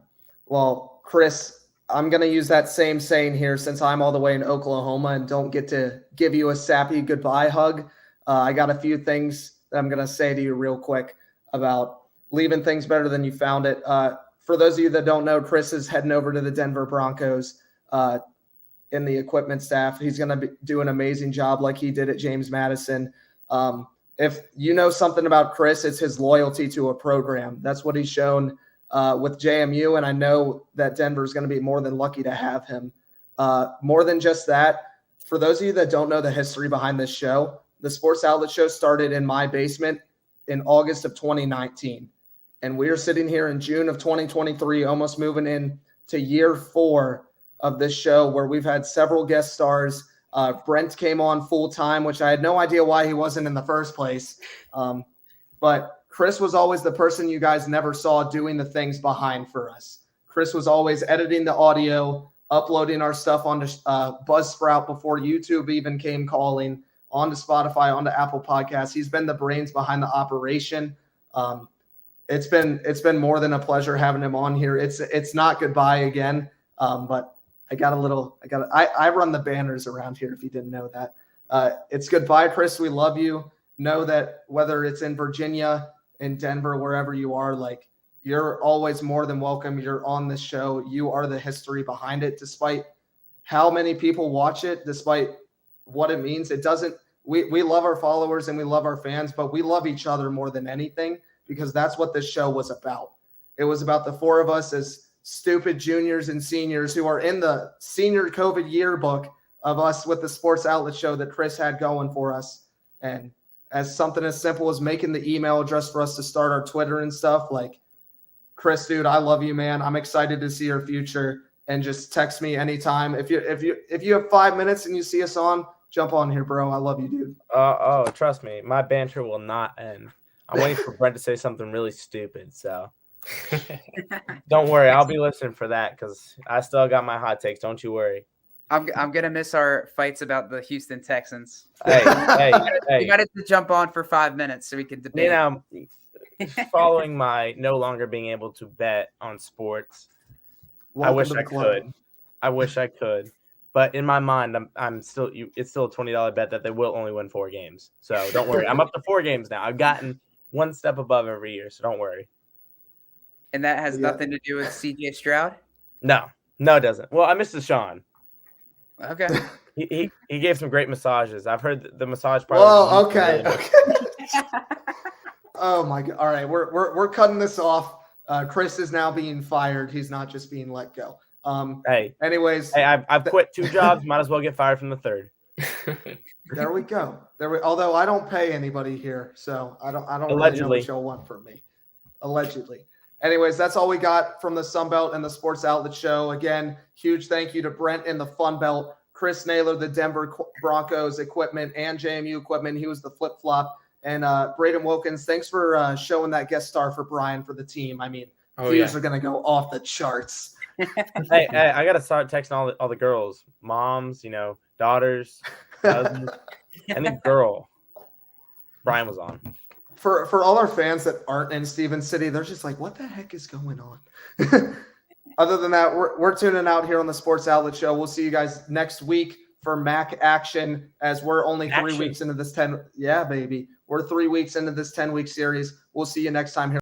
Well, Chris, I'm going to use that same saying here since I'm all the way in Oklahoma and don't get to give you a sappy goodbye hug. I got a few things that I'm going to say to you real quick about leaving things better than you found it. For those of you that don't know, Chris is heading over to the Denver Broncos in the equipment staff. He's going to do an amazing job like he did at James Madison. If you know something about Chris, it's his loyalty to a program. That's what he's shown with JMU, and I know that Denver is going to be more than lucky to have him. More than just that, for those of you that don't know the history behind this show, the Sports Outlet Show started in my basement in August of 2019. And we are sitting here in June of 2023, almost moving in to year 4 of this show, where we've had several guest stars. Brent came on full time, which I had no idea why he wasn't in the first place. But Chris was always the person you guys never saw doing the things behind for us. Chris was always editing the audio, uploading our stuff onto Buzzsprout before YouTube even came calling, onto Spotify, onto Apple Podcasts. He's been the brains behind the operation. It's been more than a pleasure having him on here. It's not goodbye again, but I run the banners around here if you didn't know that. It's goodbye, Chris. We love you. Know that whether it's in Virginia, in Denver, wherever you are, like, you're always more than welcome. You're on this show. You are the history behind it. Despite how many people watch it, despite what it means, it doesn't. We love our followers and we love our fans, but we love each other more than anything, because that's what this show was about. It was about the 4 of us as stupid juniors and seniors who are in the senior COVID yearbook of us with the Sports Outlet Show that Chris had going for us. And as something as simple as making the email address for us to start our Twitter and stuff, like, Chris, dude, I love you, man. I'm excited to see your future, and just text me anytime. If you have 5 minutes and you see us on, jump on here, bro. I love you, dude. Trust me, my banter will not end. I'm waiting for Brent to say something really stupid, so don't worry. I'll be listening for that, because I still got my hot takes. Don't you worry. I'm gonna miss our fights about the Houston Texans. Hey. We got to jump on for 5 minutes so we can debate. Following my no longer being able to bet on sports, I wish I could. But in my mind, it's still a $20 bet that they will only win 4 games. So don't worry. I'm up to 4 games now. I've gotten one step above every year, so don't worry. And that has nothing to do with CJ Stroud? No, it doesn't. Well, I missed Deshaun. Okay. He gave some great massages. I've heard the massage part. Well, okay. Oh my God. All right, we're cutting this off. Chris is now being fired. He's not just being let go. Anyways, I've quit 2 jobs. Might as well get fired from the 3rd. There we go. Although I don't pay anybody here, so I don't Allegedly. really know what you'll want from me. Allegedly. Anyways, that's all we got from the Sunbelt and the Sports Outlet Show. Again, huge thank you to Brent in the Fun Belt, Chris Naylor, the Denver Broncos equipment, and JMU equipment. He was the flip-flop. And Braden Wilkins, thanks for showing that guest star for Brian for the team. I mean, views are going to go off the charts. Hey, I got to start texting all the girls, moms, daughters, cousins, any girl. Brian was on. For all our fans that aren't in Stephens City, they're just like, what the heck is going on? Other than that, we're tuning out here on the Sports Outlet Show. We'll see you guys next week for MAC action, as we're only 3 weeks into this 10. Yeah, baby. We're 3 weeks into this 10-week series. We'll see you next time here.